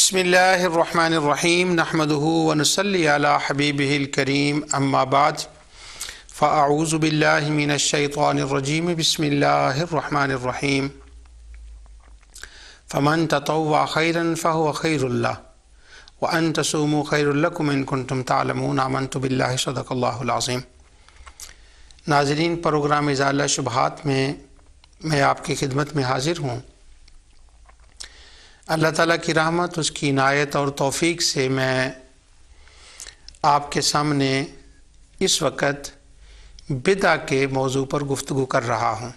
بسم اللہ الرحمن الرحیم نحمدہ ونصلی علی حبیبہ الکریم اما بعد فاعوذ باللہ من الشیطان الرجیم بسم اللہ الرحمن الرحیم فمن تطوع خیرا فهو خیر اللہ وان تصوموا خیر لکم ان کنتم تعلمون آمنت باللہ صدق اللہ العظیم۔ ناظرین، پروگرام ازالہ شبہات میں آپ کی خدمت میں حاضر ہوں۔ اللہ تعالیٰ کی رحمت، اس کی عنایت اور توفیق سے میں آپ کے سامنے اس وقت بدع کے موضوع پر گفتگو کر رہا ہوں۔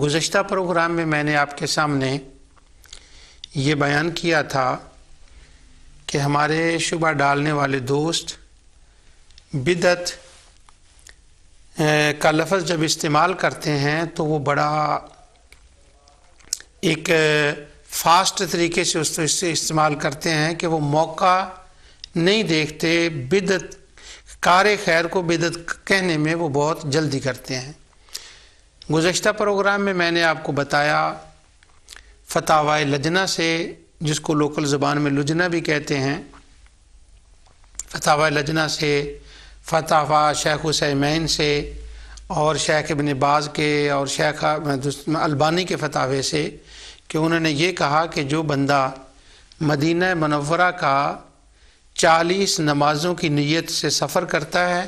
گزشتہ پروگرام میں نے آپ کے سامنے یہ بیان کیا تھا کہ ہمارے شبہ ڈالنے والے دوست بدعت کا لفظ جب استعمال کرتے ہیں تو وہ بڑا ایک فاسٹ طریقے سے اس سے استعمال کرتے ہیں کہ وہ موقع نہیں دیکھتے، بدعت کار خیر کو بدعت کہنے میں وہ بہت جلدی کرتے ہیں۔ گزشتہ پروگرام میں نے آپ کو بتایا فتاوی لجنہ سے، جس کو لوکل زبان میں لجنہ بھی کہتے ہیں، فتاوی لجنہ سے، فتاوی شیخ عثیمین سے اور شیخ ابن باز کے اور شیخ البانی کے فتاوی سے، کہ انہوں نے یہ کہا کہ جو بندہ مدینہ منورہ کا 40 نمازوں کی نیت سے سفر کرتا ہے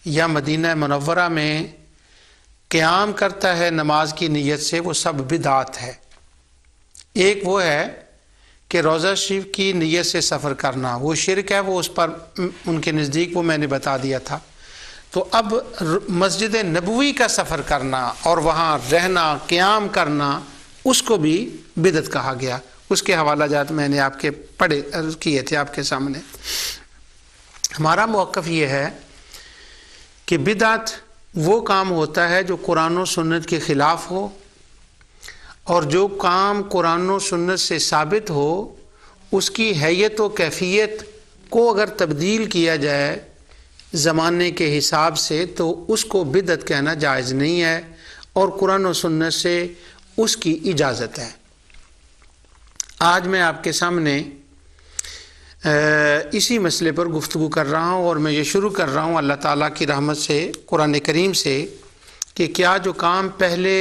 یا مدینہ منورہ میں قیام کرتا ہے نماز کی نیت سے، وہ سب بدعات ہے۔ ایک وہ ہے کہ روضہ شریف کی نیت سے سفر کرنا، وہ شرک ہے، وہ اس پر ان کے نزدیک وہ میں نے بتا دیا تھا۔ تو اب مسجد نبوی کا سفر کرنا اور وہاں رہنا، قیام کرنا، اس کو بھی بدعت کہا گیا۔ اس کے حوالہ جات میں نے آپ کے پڑھے کیے تھے آپ کے سامنے۔ ہمارا موقف یہ ہے کہ بدعت وہ کام ہوتا ہے جو قرآن و سنت کے خلاف ہو، اور جو کام قرآن و سنت سے ثابت ہو اس کی حیت و کیفیت کو اگر تبدیل کیا جائے زمانے کے حساب سے تو اس کو بدعت کہنا جائز نہیں ہے، اور قرآن و سنت سے اس کی اجازت ہے۔ آج میں آپ کے سامنے اسی مسئلے پر گفتگو کر رہا ہوں، اور میں یہ شروع کر رہا ہوں اللہ تعالیٰ کی رحمت سے، قرآن کریم سے، کہ کیا جو کام پہلے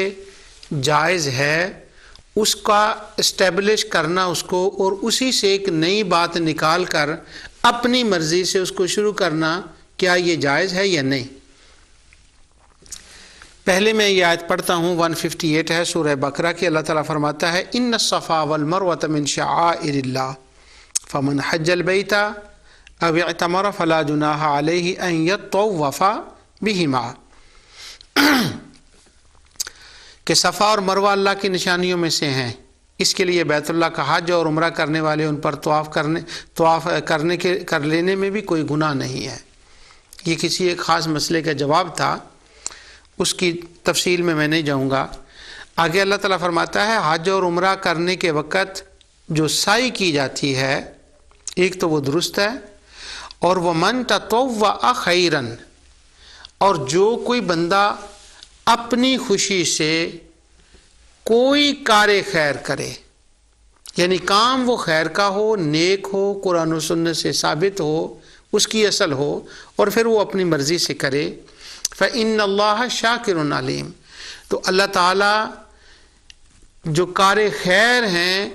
جائز ہے اس کا اسٹیبلش کرنا اس کو، اور اسی سے ایک نئی بات نکال کر اپنی مرضی سے اس کو شروع کرنا، کیا یہ جائز ہے یا نہیں؟ پہلے میں یہ آیت پڑھتا ہوں، 158 ہے سورہ بقرہ کی۔ اللہ تعالیٰ فرماتا ہے ان الصفا والمروۃ من شعائر اللہ فمن حج البیت او اعتمر فلا جناح علیہ ان یطوف بہما، کہ صفا اور مروہ اللہ کی نشانیوں میں سے ہیں، اس کے لیے بیت اللہ کا حج اور عمرہ کرنے والے ان پر طواف کر لینے میں بھی کوئی گناہ نہیں ہے۔ یہ کسی ایک خاص مسئلے کا جواب تھا، اس کی تفصیل میں نہیں جاؤں گا۔ آگے اللہ تعالیٰ فرماتا ہے حج اور عمرہ کرنے کے وقت جو سعی کی جاتی ہے ایک تو وہ درست ہے، اور وہ من تطوع خیرا، اور جو کوئی بندہ اپنی خوشی سے کوئی کار خیر کرے، یعنی کام وہ خیر کا ہو، نیک ہو، قرآن و سنت سے ثابت ہو، اس کی اصل ہو، اور پھر وہ اپنی مرضی سے کرے، فَإِنَّ اللَّهَ شَاكِرٌ عَلِيمٌ، تو اللہ تعالیٰ جو کار خیر ہیں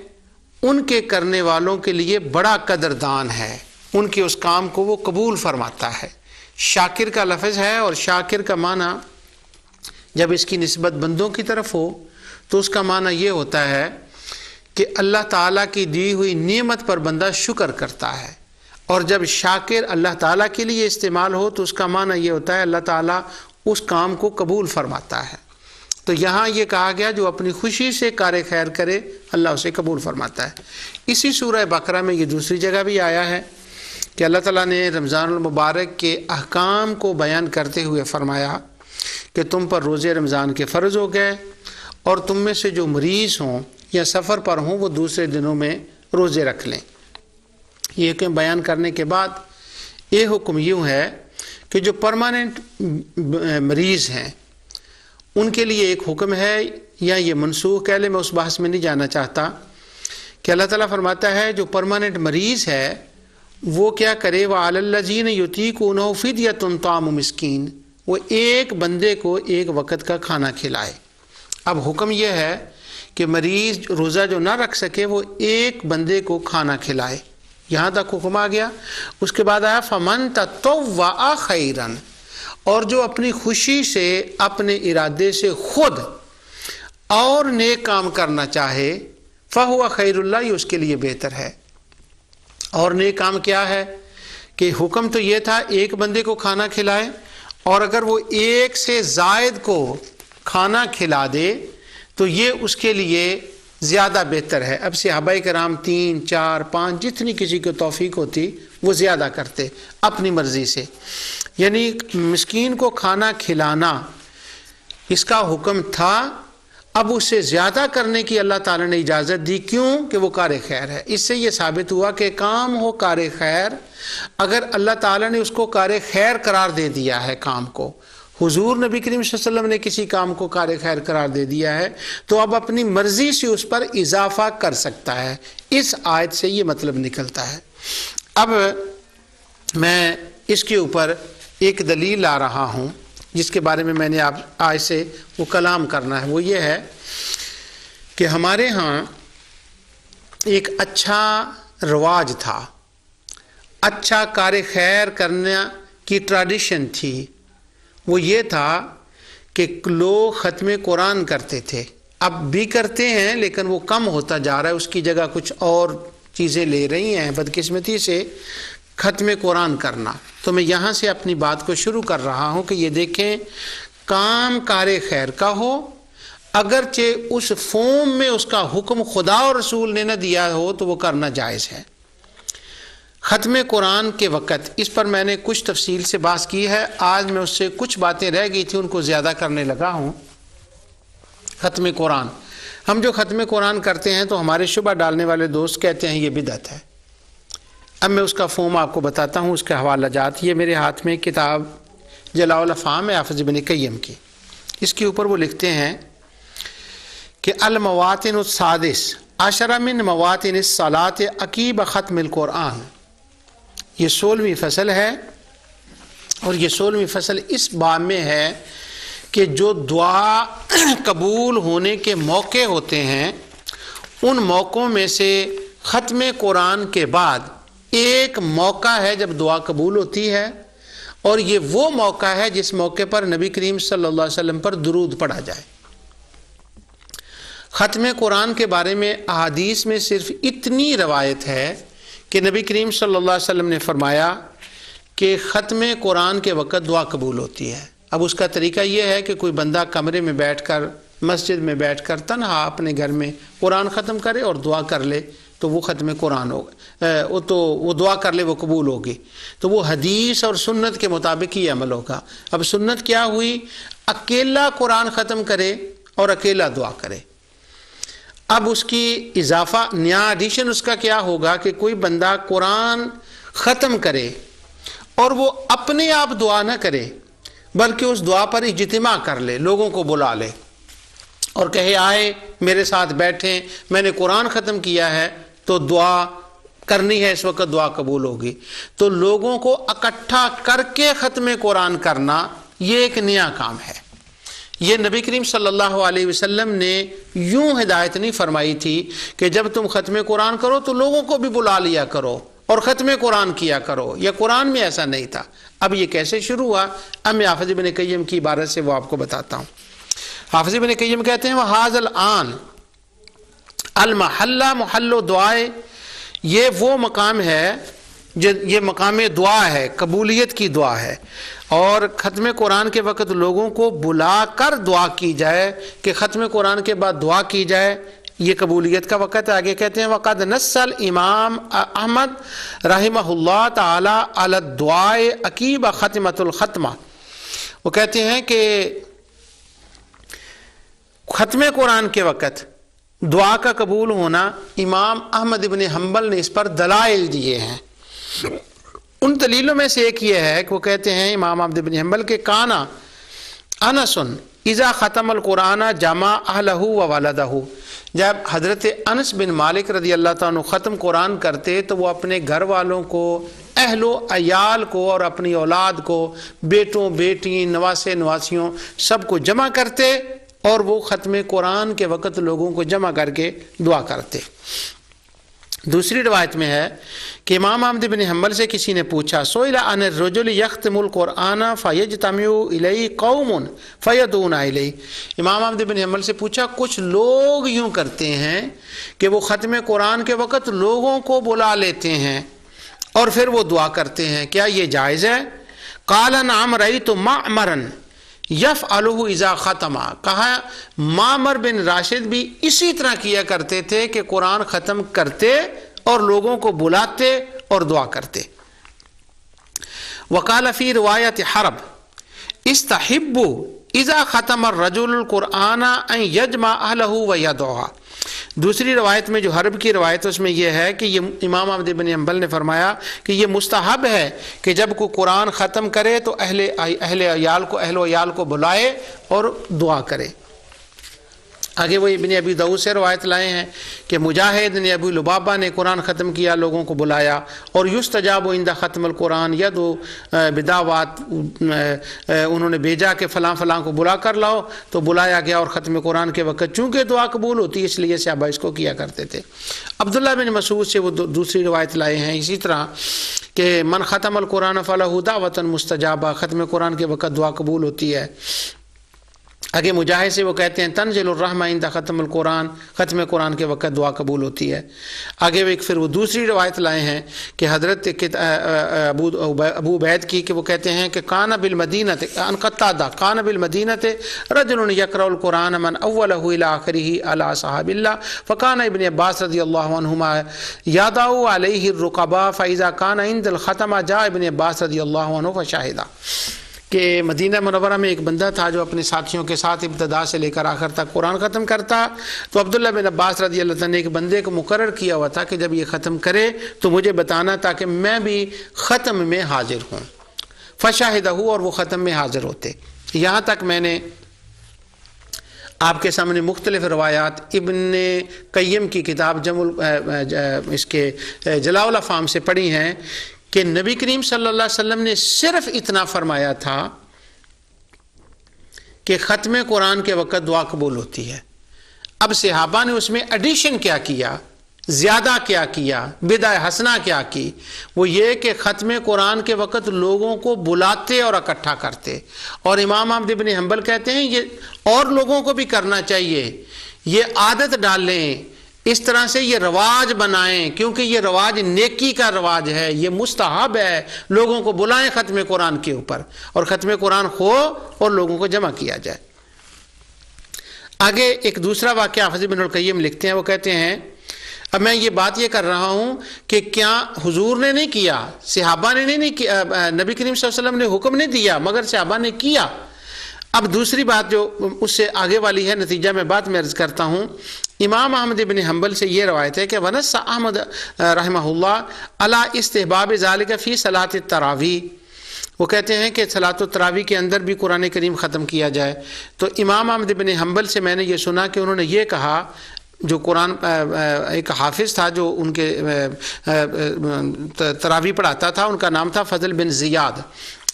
ان کے کرنے والوں کے لیے بڑا قدردان ہے، ان کے اس کام کو وہ قبول فرماتا ہے۔ شاکر کا لفظ ہے، اور شاکر کا معنی جب اس کی نسبت بندوں کی طرف ہو تو اس کا معنی یہ ہوتا ہے کہ اللہ تعالیٰ کی دی ہوئی نعمت پر بندہ شکر کرتا ہے، اور جب شاکر اللہ تعالیٰ کے لیے استعمال ہو تو اس کا معنی یہ ہوتا ہے اللہ تعالیٰ اس کام کو قبول فرماتا ہے۔ تو یہاں یہ کہا گیا جو اپنی خوشی سے کار خیر کرے اللہ اسے قبول فرماتا ہے۔ اسی سورہ بقرہ میں یہ دوسری جگہ بھی آیا ہے کہ اللہ تعالیٰ نے رمضان المبارک کے احکام کو بیان کرتے ہوئے فرمایا کہ تم پر روزے رمضان کے فرض ہو گئے، اور تم میں سے جو مریض ہوں یا سفر پر ہوں وہ دوسرے دنوں میں روزے رکھ لیں۔ یہ کہ بیان کرنے کے بعد یہ حکم یوں ہے کہ جو پرماننٹ مریض ہیں ان کے لیے ایک حکم ہے، یا یہ منسوخ کہہ لیں، میں اس بحث میں نہیں جانا چاہتا، کہ اللہ تعالیٰ فرماتا ہے جو پرماننٹ مریض ہے وہ کیا کرے، وَعَلَى الَّذِينَ يُطِيقُونَهُ فِدْيَةٌ طَعَامُ مِسْكِينٍ، وہ ایک بندے کو ایک وقت کا کھانا کھلائے۔ اب حکم یہ ہے کہ مریض روزہ جو نہ رکھ سکے وہ ایک بندے کو کھانا کھلائے، یہاں تک حکم آ گیا۔ اس کے بعد آیا فَمَن تَطَوَّعَ خَيْرًا، اور جو اپنی خوشی سے، اپنے ارادے سے خود اور نیک کام کرنا چاہے، فَهُوَ خَيْرُ اللَّهِ، یہ اس کے لیے بہتر ہے۔ اور نیک کام کیا ہے کہ حکم تو یہ تھا ایک بندے کو کھانا کھلائے، اور اگر وہ ایک سے زائد کو کھانا کھلا دے تو یہ اس کے لیے زیادہ بہتر ہے۔ اب صحابہ کرام 3 4 5 جتنی کسی کو توفیق ہوتی وہ زیادہ کرتے اپنی مرضی سے، یعنی مسکین کو کھانا کھلانا اس کا حکم تھا، اب اسے زیادہ کرنے کی اللہ تعالیٰ نے اجازت دی، کیوں کہ وہ کار خیر ہے۔ اس سے یہ ثابت ہوا کہ کام ہو کار خیر، اگر اللہ تعالیٰ نے اس کو کار خیر قرار دے دیا ہے کام کو، حضور نبی کریم صلی اللہ علیہ وسلم نے کسی کام کو کار خیر قرار دے دیا ہے، تو اب اپنی مرضی سے اس پر اضافہ کر سکتا ہے۔ اس آیت سے یہ مطلب نکلتا ہے۔ اب میں اس کے اوپر ایک دلیل لا رہا ہوں جس کے بارے میں میں نے آج سے وہ کلام کرنا ہے، وہ یہ ہے کہ ہمارے ہاں ایک اچھا رواج تھا، اچھا کار خیر کرنے کی ٹریڈیشن تھی، وہ یہ تھا کہ لوگ ختم قرآن کرتے تھے، اب بھی کرتے ہیں لیکن وہ کم ہوتا جا رہا ہے، اس کی جگہ کچھ اور چیزیں لے رہی ہیں بدقسمتی سے، ختم قرآن کرنا۔ تو میں یہاں سے اپنی بات کو شروع کر رہا ہوں کہ یہ دیکھیں، کام کار خیر کا ہو، اگرچہ اس فارم میں اس کا حکم خدا اور رسول نے نہ دیا ہو تو وہ کرنا جائز ہے۔ ختم قرآن کے وقت اس پر میں نے کچھ تفصیل سے بات کی ہے، آج میں اس سے کچھ باتیں رہ گئی تھیں ان کو زیادہ کرنے لگا ہوں۔ ختم قرآن، ہم جو ختم قرآن کرتے ہیں تو ہمارے شبہ ڈالنے والے دوست کہتے ہیں یہ بدعت ہے۔ اب میں اس کا فارم آپ کو بتاتا ہوں، اس کے حوالہ جات، یہ میرے ہاتھ میں کتاب جلاء الافہام ہے حافظ ابن قیم کی، اس کے اوپر وہ لکھتے ہیں کہ المواطن السادس عشر من مواطن الصلاة عقیب ختم القرآن، یہ 16ویں فصل ہے، اور یہ 16ویں فصل اس باب میں ہے کہ جو دعا قبول ہونے کے موقع ہوتے ہیں ان موقعوں میں سے ختم قرآن کے بعد ایک موقع ہے جب دعا قبول ہوتی ہے، اور یہ وہ موقع ہے جس موقع پر نبی کریم صلی اللہ علیہ وسلم پر درود پڑھا جائے۔ ختم قرآن کے بارے میں احادیث میں صرف اتنی روایت ہے کہ نبی کریم صلی اللہ علیہ وسلم نے فرمایا کہ ختم قرآن کے وقت دعا قبول ہوتی ہے۔ اب اس کا طریقہ یہ ہے کہ کوئی بندہ کمرے میں بیٹھ کر، مسجد میں بیٹھ کر تنہا اپنے گھر میں قرآن ختم کرے اور دعا کر لے تو وہ ختم قرآن ہوگا، وہ دعا کر لے وہ قبول ہوگی، تو وہ حدیث اور سنت کے مطابق ہی عمل ہوگا۔ اب سنت کیا ہوئی؟ اکیلا قرآن ختم کرے اور اکیلا دعا کرے۔ اب اس کی اضافہ نیا ایڈیشن اس کا کیا ہوگا کہ کوئی بندہ قرآن ختم کرے اور وہ اپنے آپ دعا نہ کرے بلکہ اس دعا پر اجتماع کر لے، لوگوں کو بلا لے اور کہے آئے میرے ساتھ بیٹھیں، میں نے قرآن ختم کیا ہے تو دعا کرنی ہے، اس وقت دعا قبول ہوگی۔ تو لوگوں کو اکٹھا کر کے ختم قرآن کرنا یہ ایک نیا کام ہے۔ یہ نبی کریم صلی اللہ علیہ وسلم نے یوں ہدایت نہیں فرمائی تھی کہ جب تم ختم قرآن کرو تو لوگوں کو بھی بلا لیا کرو اور ختم قرآن کیا کرو، یہ قرآن میں ایسا نہیں تھا۔ اب یہ کیسے شروع ہوا؟ اب میں حافظ ابن قیم کی عبارت سے وہ آپ کو بتاتا ہوں۔ حافظ ابن قیم کہتے ہیں وَهَذَا الْآن المحلہ محل دعائے، یہ وہ مقام ہے، یہ مقام دعا ہے، قبولیت کی دعا ہے، اور ختم قرآن کے وقت لوگوں کو بلا کر دعا کی جائے کہ ختم قرآن کے بعد دعا کی جائے، یہ قبولیت کا وقت ہے۔ آگے کہتے ہیں وَقَدْ نَصَّ الْإِمام احمد رحمہ اللہ تعالی علی الدعاء عقیب ختمۃ الختمہ، وہ کہتے ہیں کہ ختم قرآن کے وقت دعا کا قبول ہونا امام احمد ابن حنبل نے اس پر دلائل دیے ہیں۔ ان دلیلوں میں سے ایک یہ ہے کہ وہ کہتے ہیں امام احمد ابن حنبل کے کانا انس اذا ختم القرآن جمع اہلہ و والدہ، جب حضرت انس بن مالک رضی اللہ تعالیٰ عنہ ختم قرآن کرتے تو وہ اپنے گھر والوں کو، اہل و عیال کو اور اپنی اولاد کو، بیٹوں بیٹی نواسے نواسیوں سب کو جمع کرتے، اور وہ ختم قرآن کے وقت لوگوں کو جمع کر کے دعا کرتے۔ دوسری روایت میں ہے کہ امام احمد بن حنبل سے کسی نے پوچھا، سئل عن الرجل یختم القرآن فیجتمع الیہ قوم فیدعون الیہ، امام احمد بن حنبل سے پوچھا کچھ لوگ یوں کرتے ہیں کہ وہ ختم قرآن کے وقت لوگوں کو بلا لیتے ہیں اور پھر وہ دعا کرتے ہیں، کیا یہ جائز ہے؟ قال نعم رأیت معمرا یفعلہ اذا ختم، کہا معمر بن راشد بھی اسی طرح کیا کرتے تھے کہ قرآن ختم کرتے اور لوگوں کو بلاتے اور دعا کرتے۔ وقال فی روایت حرب استحب اذا ختم الرجل القرآن ان یجمع اہلہ ویدعا، دوسری روایت میں جو حرب کی روایت اس میں یہ ہے کہ یہ امام احمد بن حنبل نے فرمایا کہ یہ مستحب ہے کہ جب کوئی قرآن ختم کرے تو اہل و عیال کو بلائے اور دعا کرے۔ آگے وہ ابن ابی داؤد سے روایت لائے ہیں کہ مجاہد نے ابو لبابہ نے قرآن ختم کیا، لوگوں کو بلایا، اور یستجاب عند ختم القرآن یدعو بدعوات، انہوں نے بھیجا کہ فلاں فلاں کو بلا کر لاؤ، تو بلایا گیا، اور ختم قرآن کے وقت چونکہ دعا قبول ہوتی ہے اس لیے صحابہ اس کو کیا کرتے تھے۔ عبداللہ بن مسعود سے وہ دوسری روایت لائے ہیں اسی طرح کہ من ختم القرآن فلہ دعوۃ مستجابہ، ختم قرآن کے وقت دعا قبول ہوتی ہے۔ آگے مجاہد سے وہ کہتے ہیں تنزل الرحمہ عند ختم القرآن، ختم قرآن کے وقت دعا قبول ہوتی ہے۔ آگے پھر وہ دوسری روایت لائے ہیں کہ حضرت ابو عبید کی کہ وہ کہتے ہیں کہ کان بالمدینہ عن قتادہ کان بالمدینہ رجل یقرأ القرآن من اولہ الی آخرہ علی صحاب اللہ فکان ابن عباس رضی اللہ عنہما یدعو علیہ الرقباء فاذا کان عند الختمہ جاء ابن عباس رضی اللہ عنہ فشاہدہ، کہ مدینہ منورہ میں ایک بندہ تھا جو اپنے ساتھیوں کے ساتھ ابتدا سے لے کر آخر تک قرآن ختم کرتا، تو عبداللہ بن عباس رضی اللہ عنہ نے ایک بندے کو مقرر کیا ہوا تھا کہ جب یہ ختم کرے تو مجھے بتانا تاکہ میں بھی ختم میں حاضر ہوں، فشاہدہ، اور وہ ختم میں حاضر ہوتے۔ یہاں تک میں نے آپ کے سامنے مختلف روایات ابن قیم کی کتاب اس کے جلاء الافہام سے پڑھی ہیں کہ نبی کریم صلی اللہ علیہ وسلم نے صرف اتنا فرمایا تھا کہ ختم قرآن کے وقت دعا قبول ہوتی ہے۔ اب صحابہ نے اس میں ایڈیشن کیا کیا، زیادہ کیا کیا، بدع حسنہ کیا کی، وہ یہ کہ ختم قرآن کے وقت لوگوں کو بلاتے اور اکٹھا کرتے، اور امام احمد بن حنبل کہتے ہیں یہ اور لوگوں کو بھی کرنا چاہیے، یہ عادت ڈالیں، اس طرح سے یہ رواج بنائیں، کیونکہ یہ رواج نیکی کا رواج ہے، یہ مستحب ہے، لوگوں کو بلائیں ختم قرآن کے اوپر، اور ختم قرآن ہو اور لوگوں کو جمع کیا جائے۔ آگے ایک دوسرا واقعہ حافظ ابن القیم لکھتے ہیں، وہ کہتے ہیں اب میں یہ بات یہ کر رہا ہوں کہ کیا حضور نے نہیں کیا، صحابہ نے نہیں کیا، نبی کریم صلی اللہ علیہ وسلم نے حکم نہیں دیا مگر صحابہ نے کیا۔ اب دوسری بات جو اس سے آگے والی ہے، نتیجہ میں بات میں عرض کرتا ہوں، امام احمد بن حنبل سے یہ روایت ہے کہ ونص احمد رحمہ اللہ علی استحباب ذالک فی صلاۃ التراویح، وہ کہتے ہیں کہ صلاۃ التراویح کے اندر بھی قرآن کریم ختم کیا جائے۔ تو امام احمد بن حنبل سے میں نے یہ سنا کہ انہوں نے یہ کہا، جو قرآن ایک حافظ تھا جو ان کے تراویح پڑھاتا تھا، ان کا نام تھا فضل بن زیاد،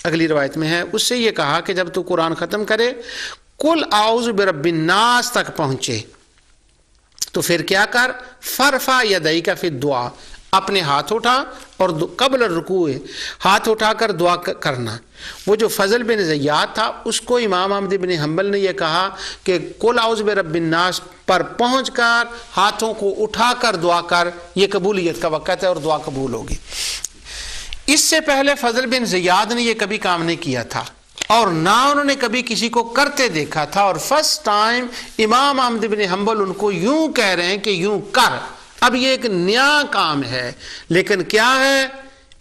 اگلی روایت میں ہے، اس سے یہ کہا کہ جب تو قرآن ختم کرے قل اعوذ برب الناس تک پہنچے تو پھر کیا کر، فرفع یدیک فی الدعاء، اپنے ہاتھ اٹھا اور قبل الرکوع ہاتھ اٹھا کر دعا کرنا۔ وہ جو فضل بن زیاد تھا اس کو امام احمد بن حنبل نے یہ کہا کہ قل اعوذ برب الناس پر پہنچ کر ہاتھوں کو اٹھا کر دعا کر، یہ قبولیت کا وقت ہے اور دعا قبول ہوگی۔ اس سے پہلے فضل بن زیاد نے یہ کبھی کام نہیں کیا تھا اور نہ انہوں نے کبھی کسی کو کرتے دیکھا تھا، اور فرسٹ ٹائم امام احمد بن حنبل ان کو یوں کہہ رہے ہیں کہ یوں کر۔ اب یہ ایک نیا کام ہے، لیکن کیا ہے،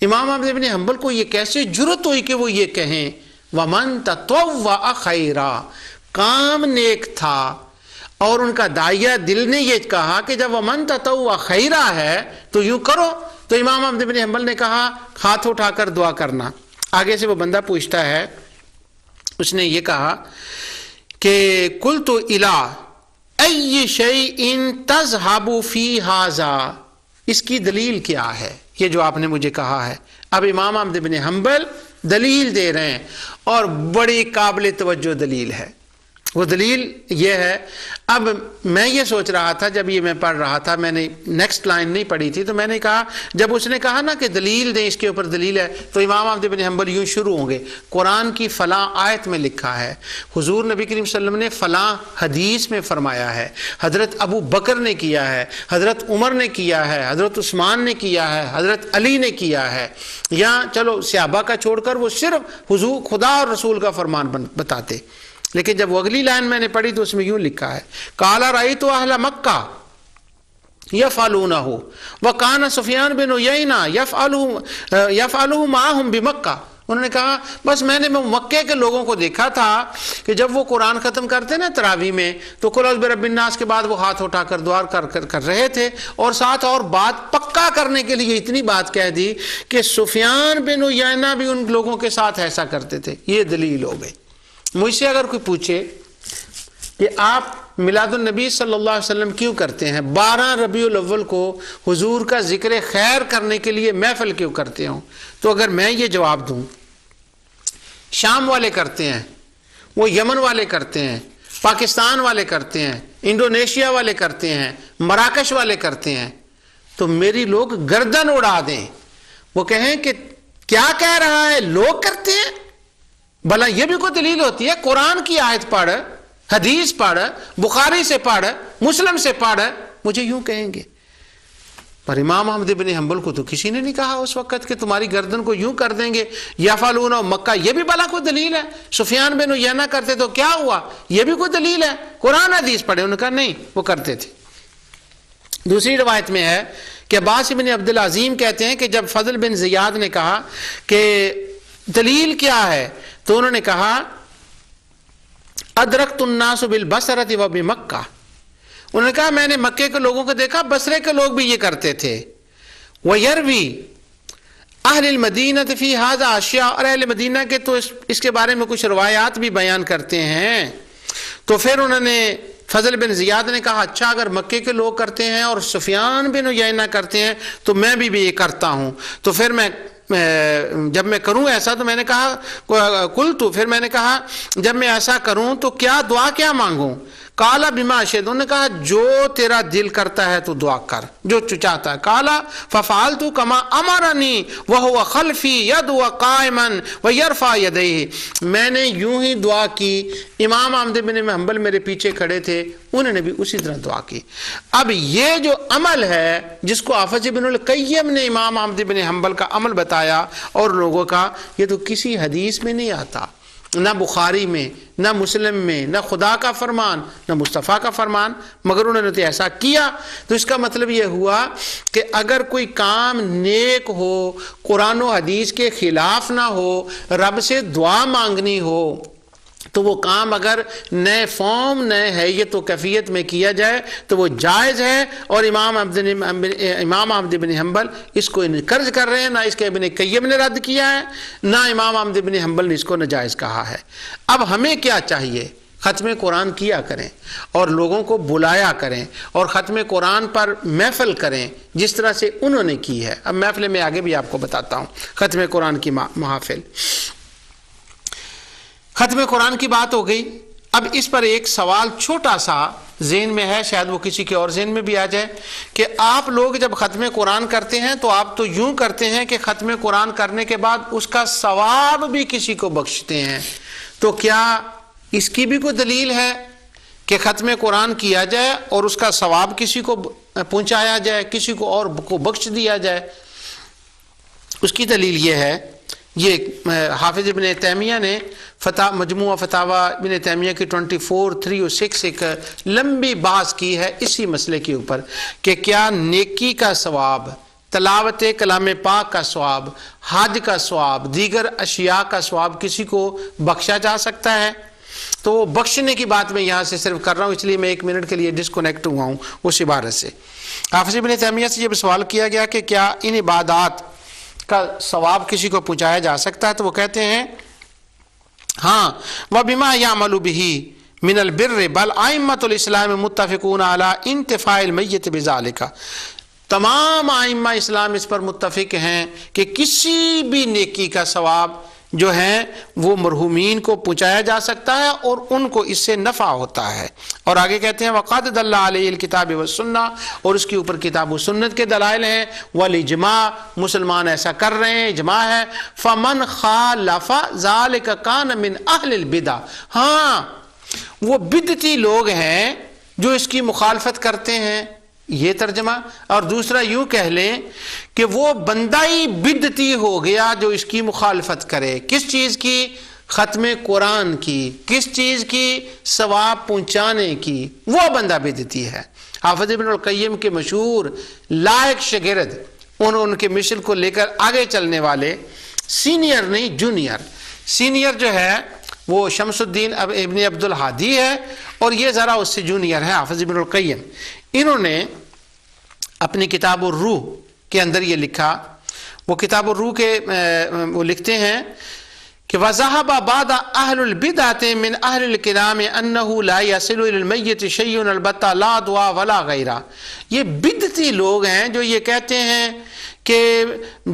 امام احمد بن حنبل کو یہ کیسے جرت ہوئی کہ وہ یہ کہیں وَمَن تَطَوَّعَ خَيْرًا، کام نیک تھا، اور ان کا داعیہ دل نے یہ کہا کہ جب وَمَن تَطَوَّعَ خَيْرًا ہے تو یوں کرو، تو امام احمد بن حنبل نے کہا ہاتھ اٹھا کر دعا کرنا۔ آگے سے وہ بندہ پوچھتا ہے، اس نے یہ کہا کہ قلت الی ای شیء تذهب فی ھذا، اس کی دلیل کیا ہے یہ جو آپ نے مجھے کہا ہے۔ اب امام احمد بن حنبل دلیل دے رہے ہیں، اور بڑی قابل توجہ دلیل ہے۔ وہ دلیل یہ ہے، اب میں یہ سوچ رہا تھا جب یہ میں پڑھ رہا تھا، میں نے نیکسٹ لائن نہیں پڑھی تھی، تو میں نے کہا جب اس نے کہا نا کہ دلیل دیں، اس کے اوپر دلیل ہے، تو امام احمد بن حنبل یوں شروع ہوں گے، قرآن کی فلاں آیت میں لکھا ہے، حضور نبی کریم صلی اللہ علیہ وسلم نے فلاں حدیث میں فرمایا ہے، حضرت ابو بکر نے کیا ہے، حضرت عمر نے کیا ہے، حضرت عثمان نے کیا ہے، حضرت علی نے کیا ہے، یا چلو صحابہ کا چھوڑ کر وہ صرف حضور خدا اور رسول کا فرمان بتاتے۔ لیکن جب وہ اگلی لائن میں نے پڑھی تو اس میں یوں لکھا ہے، قال رأیت اہل مکہ یفعلونہ وکان سفیان بن عیینہ یفعلہ معہم بمکہ۔ انہوں نے کہا بس میں نے مکے کے لوگوں کو دیکھا تھا کہ جب وہ قرآن ختم کرتے نا تراویح میں، تو قل اعوذ برب الناس کے بعد وہ ہاتھ اٹھا کر دعا کر رہے تھے، اور ساتھ اور بات پکا کرنے کے لیے اتنی بات کہہ دی کہ سفیان بن عیینہ بھی ان لوگوں کے ساتھ ایسا کرتے تھے۔ یہ دلیل ہو گئی۔ مجھ سے اگر کوئی پوچھے کہ آپ میلاد النبی صلی اللہ علیہ وسلم کیوں کرتے ہیں، 12 ربیع الاول کو حضور کا ذکر خیر کرنے کے لیے محفل کیوں کرتے ہوں، تو اگر میں یہ جواب دوں، شام والے کرتے ہیں، وہ یمن والے کرتے ہیں، پاکستان والے کرتے ہیں، انڈونیشیا والے کرتے ہیں، مراکش والے کرتے ہیں، تو میری لوگ گردن اڑا دیں، وہ کہیں کہ کیا کہہ رہا ہے، لوگ کرتے ہیں؟ بھلا یہ بھی کوئی دلیل ہوتی ہے؟ قرآن کی آیت پڑھ، حدیث پڑھ، بخاری سے پڑھ، مسلم سے پڑھ، مجھے یوں کہیں گے۔ پر امام احمد بن حنبل کو تو کسی نے نہیں کہا اس وقت کہ تمہاری گردن کو یوں کر دیں گے، یفعلون مکہ، یہ بھی بھلا کوئی دلیل ہے؟ سفیان بن عیینہ کرتے تو کیا ہوا، یہ بھی کوئی دلیل ہے؟ قرآن حدیث پڑھے؟ انہوں نے کہا نہیں، وہ کرتے تھے۔ دوسری روایت میں ہے کہ عباس بن عبد العظیم کہتے ہیں کہ جب فضل بن زیاد نے کہا کہ دلیل کیا ہے، تو انہوں نے کہا ادرکت الناس بالبصرۃ و بمکہ، انہوں نے کہا میں نے مکے کے لوگوں کو دیکھا، بصرے کے لوگ بھی یہ کرتے تھے۔ وَيَرْوِي اہل المدینہ فی ھذا اشیاء، اور اہل مدینہ کے تو اس کے بارے میں کچھ روایات بھی بیان کرتے ہیں۔ تو پھر انہوں نے فضل بن زیاد نے کہا اچھا اگر مکے کے لوگ کرتے ہیں اور سفیان بن عیینہ کرتے ہیں تو میں بھی یہ کرتا ہوں، تو پھر جب میں کروں ایسا، تو میں نے کہا قلت، پھر میں نے کہا جب میں ایسا کروں تو کیا دعا کیا مانگوں؟ قال بما اشئت، انہوں نے کہا جو تیرا دل کرتا ہے تو دعا کر، جو چاہتا ہے۔ قال ففعلت كما امرني وهو خلفي يدعو قائما ويرفع يديه، میں نے یوں ہی دعا کی، امام احمد بن حنبل میرے پیچھے کھڑے تھے، انہوں نے بھی اسی طرح دعا کی۔ اب یہ جو عمل ہے جس کو حافظ ابن القیم نے امام احمد بن حنبل کا عمل بتایا اور لوگوں کا، یہ تو کسی حدیث میں نہیں آتا، نہ بخاری میں، نہ مسلم میں، نہ خدا کا فرمان، نہ مصطفیٰ کا فرمان، مگر انہوں نے تو ایسا کیا۔ تو اس کا مطلب یہ ہوا کہ اگر کوئی کام نیک ہو، قرآن و حدیث کے خلاف نہ ہو، رب سے دعا مانگنی ہو، تو وہ کام اگر نئے فارم، نئے حیت و کیفیت میں کیا جائے تو وہ جائز ہے، اور امام احمد بن حنبل اس کو انکرج کر رہے ہیں، نہ اس کے ابن قیم نے رد کیا ہے، نہ امام احمد بن حنبل نے اس کو ناجائز کہا ہے۔ اب ہمیں کیا چاہیے؟ ختم قرآن کیا کریں اور لوگوں کو بلایا کریں اور ختم قرآن پر محفل کریں جس طرح سے انہوں نے کی ہے۔ اب محفل میں آگے بھی آپ کو بتاتا ہوں ختم قرآن کی محافل۔ ختم قرآن کی بات ہو گئی، اب اس پر ایک سوال چھوٹا سا ذہن میں ہے، شاید وہ کسی کے اور ذہن میں بھی آ جائے، کہ آپ لوگ جب ختم قرآن کرتے ہیں تو آپ تو یوں کرتے ہیں کہ ختم قرآن کرنے کے بعد اس کا ثواب بھی کسی کو بخشتے ہیں، تو کیا اس کی بھی کوئی دلیل ہے کہ ختم قرآن کیا جائے اور اس کا ثواب کسی کو پہنچایا جائے، کسی کو اور کو بخش دیا جائے؟ اس کی دلیل یہ ہے، یہ حافظ ابن تیمیہ نے مجموعہ فتاوی ابن تیمیہ کی 24/306 ایک لمبی بحث کی ہے اسی مسئلے کے اوپر کہ کیا نیکی کا ثواب، تلاوت کلام پاک کا ثواب، حج کا ثواب، دیگر اشیاء کا ثواب کسی کو بخشا جا سکتا ہے؟ تو وہ بخشنے کی بات میں یہاں سے صرف کر رہا ہوں، اس لیے میں 1 منٹ کے لیے ڈسکنیکٹ ہوا ہوں اس عبارت سے۔ حافظ ابن تیمیہ سے جب سوال کیا گیا کہ کیا ان عبادات کا ثواب کسی کو پہنچایا جا سکتا ہے، تو وہ کہتے ہیں ہاں، وَبِمَا يَعْمَلُ بِهِ من البر بل ائمۃ الاسلام متفقون علی انتفاع المیت بذالک، تمام ائمہ اسلام اس پر متفق ہیں کہ کسی بھی نیکی کا ثواب جو ہے وہ مرحومین کو پہنچایا جا سکتا ہے اور ان کو اس سے نفع ہوتا ہے۔ اور آگے کہتے ہیں وقد دل علیہ الکتاب والسنہ، اور اس کے اوپر کتاب و سنت کے دلائل ہیں، والاجماع، مسلمان ایسا کر رہے ہیں، اجماع ہے۔ فمن خالف ذلک کان من اہل البدع، ہاں وہ بدعتی لوگ ہیں جو اس کی مخالفت کرتے ہیں، یہ ترجمہ۔ اور دوسرا یوں کہہ لیں کہ وہ بندہ ہی بدعتی ہو گیا جو اس کی مخالفت کرے۔ کس چیز کی؟ ختم قرآن کی، کس چیز کی؟ ثواب پہنچانے کی، وہ بندہ بدعتی ہے۔ حافظ ابن القیم کے مشہور لائق شاگرد، ان کے مشن کو لے کر آگے چلنے والے، سینئر نہیں جونیئر، سینئر جو ہے وہ شمس الدین ابن عبد الہادی ہے، اور یہ ذرا اس سے جونیئر ہے حافظ ابن القیم۔ انہوں نے اپنی کتاب الروح کے اندر یہ لکھا، وہ کتاب الروح کے وہ لکھتے ہیں کہ وَذَهَبَ بَعْضُ أَهْلِ الْبِدْعَةِ مِنْ أَهْلِ الْكِرَامِ أَنَّهُ لَا يَصِلُ إِلَى الْمَيِّتِ شَيْءٌ الْبَتَّ لَا دُعَاء وَلَا غَيْرَهُ۔ یہ بدعتی لوگ ہیں جو یہ کہتے ہیں کہ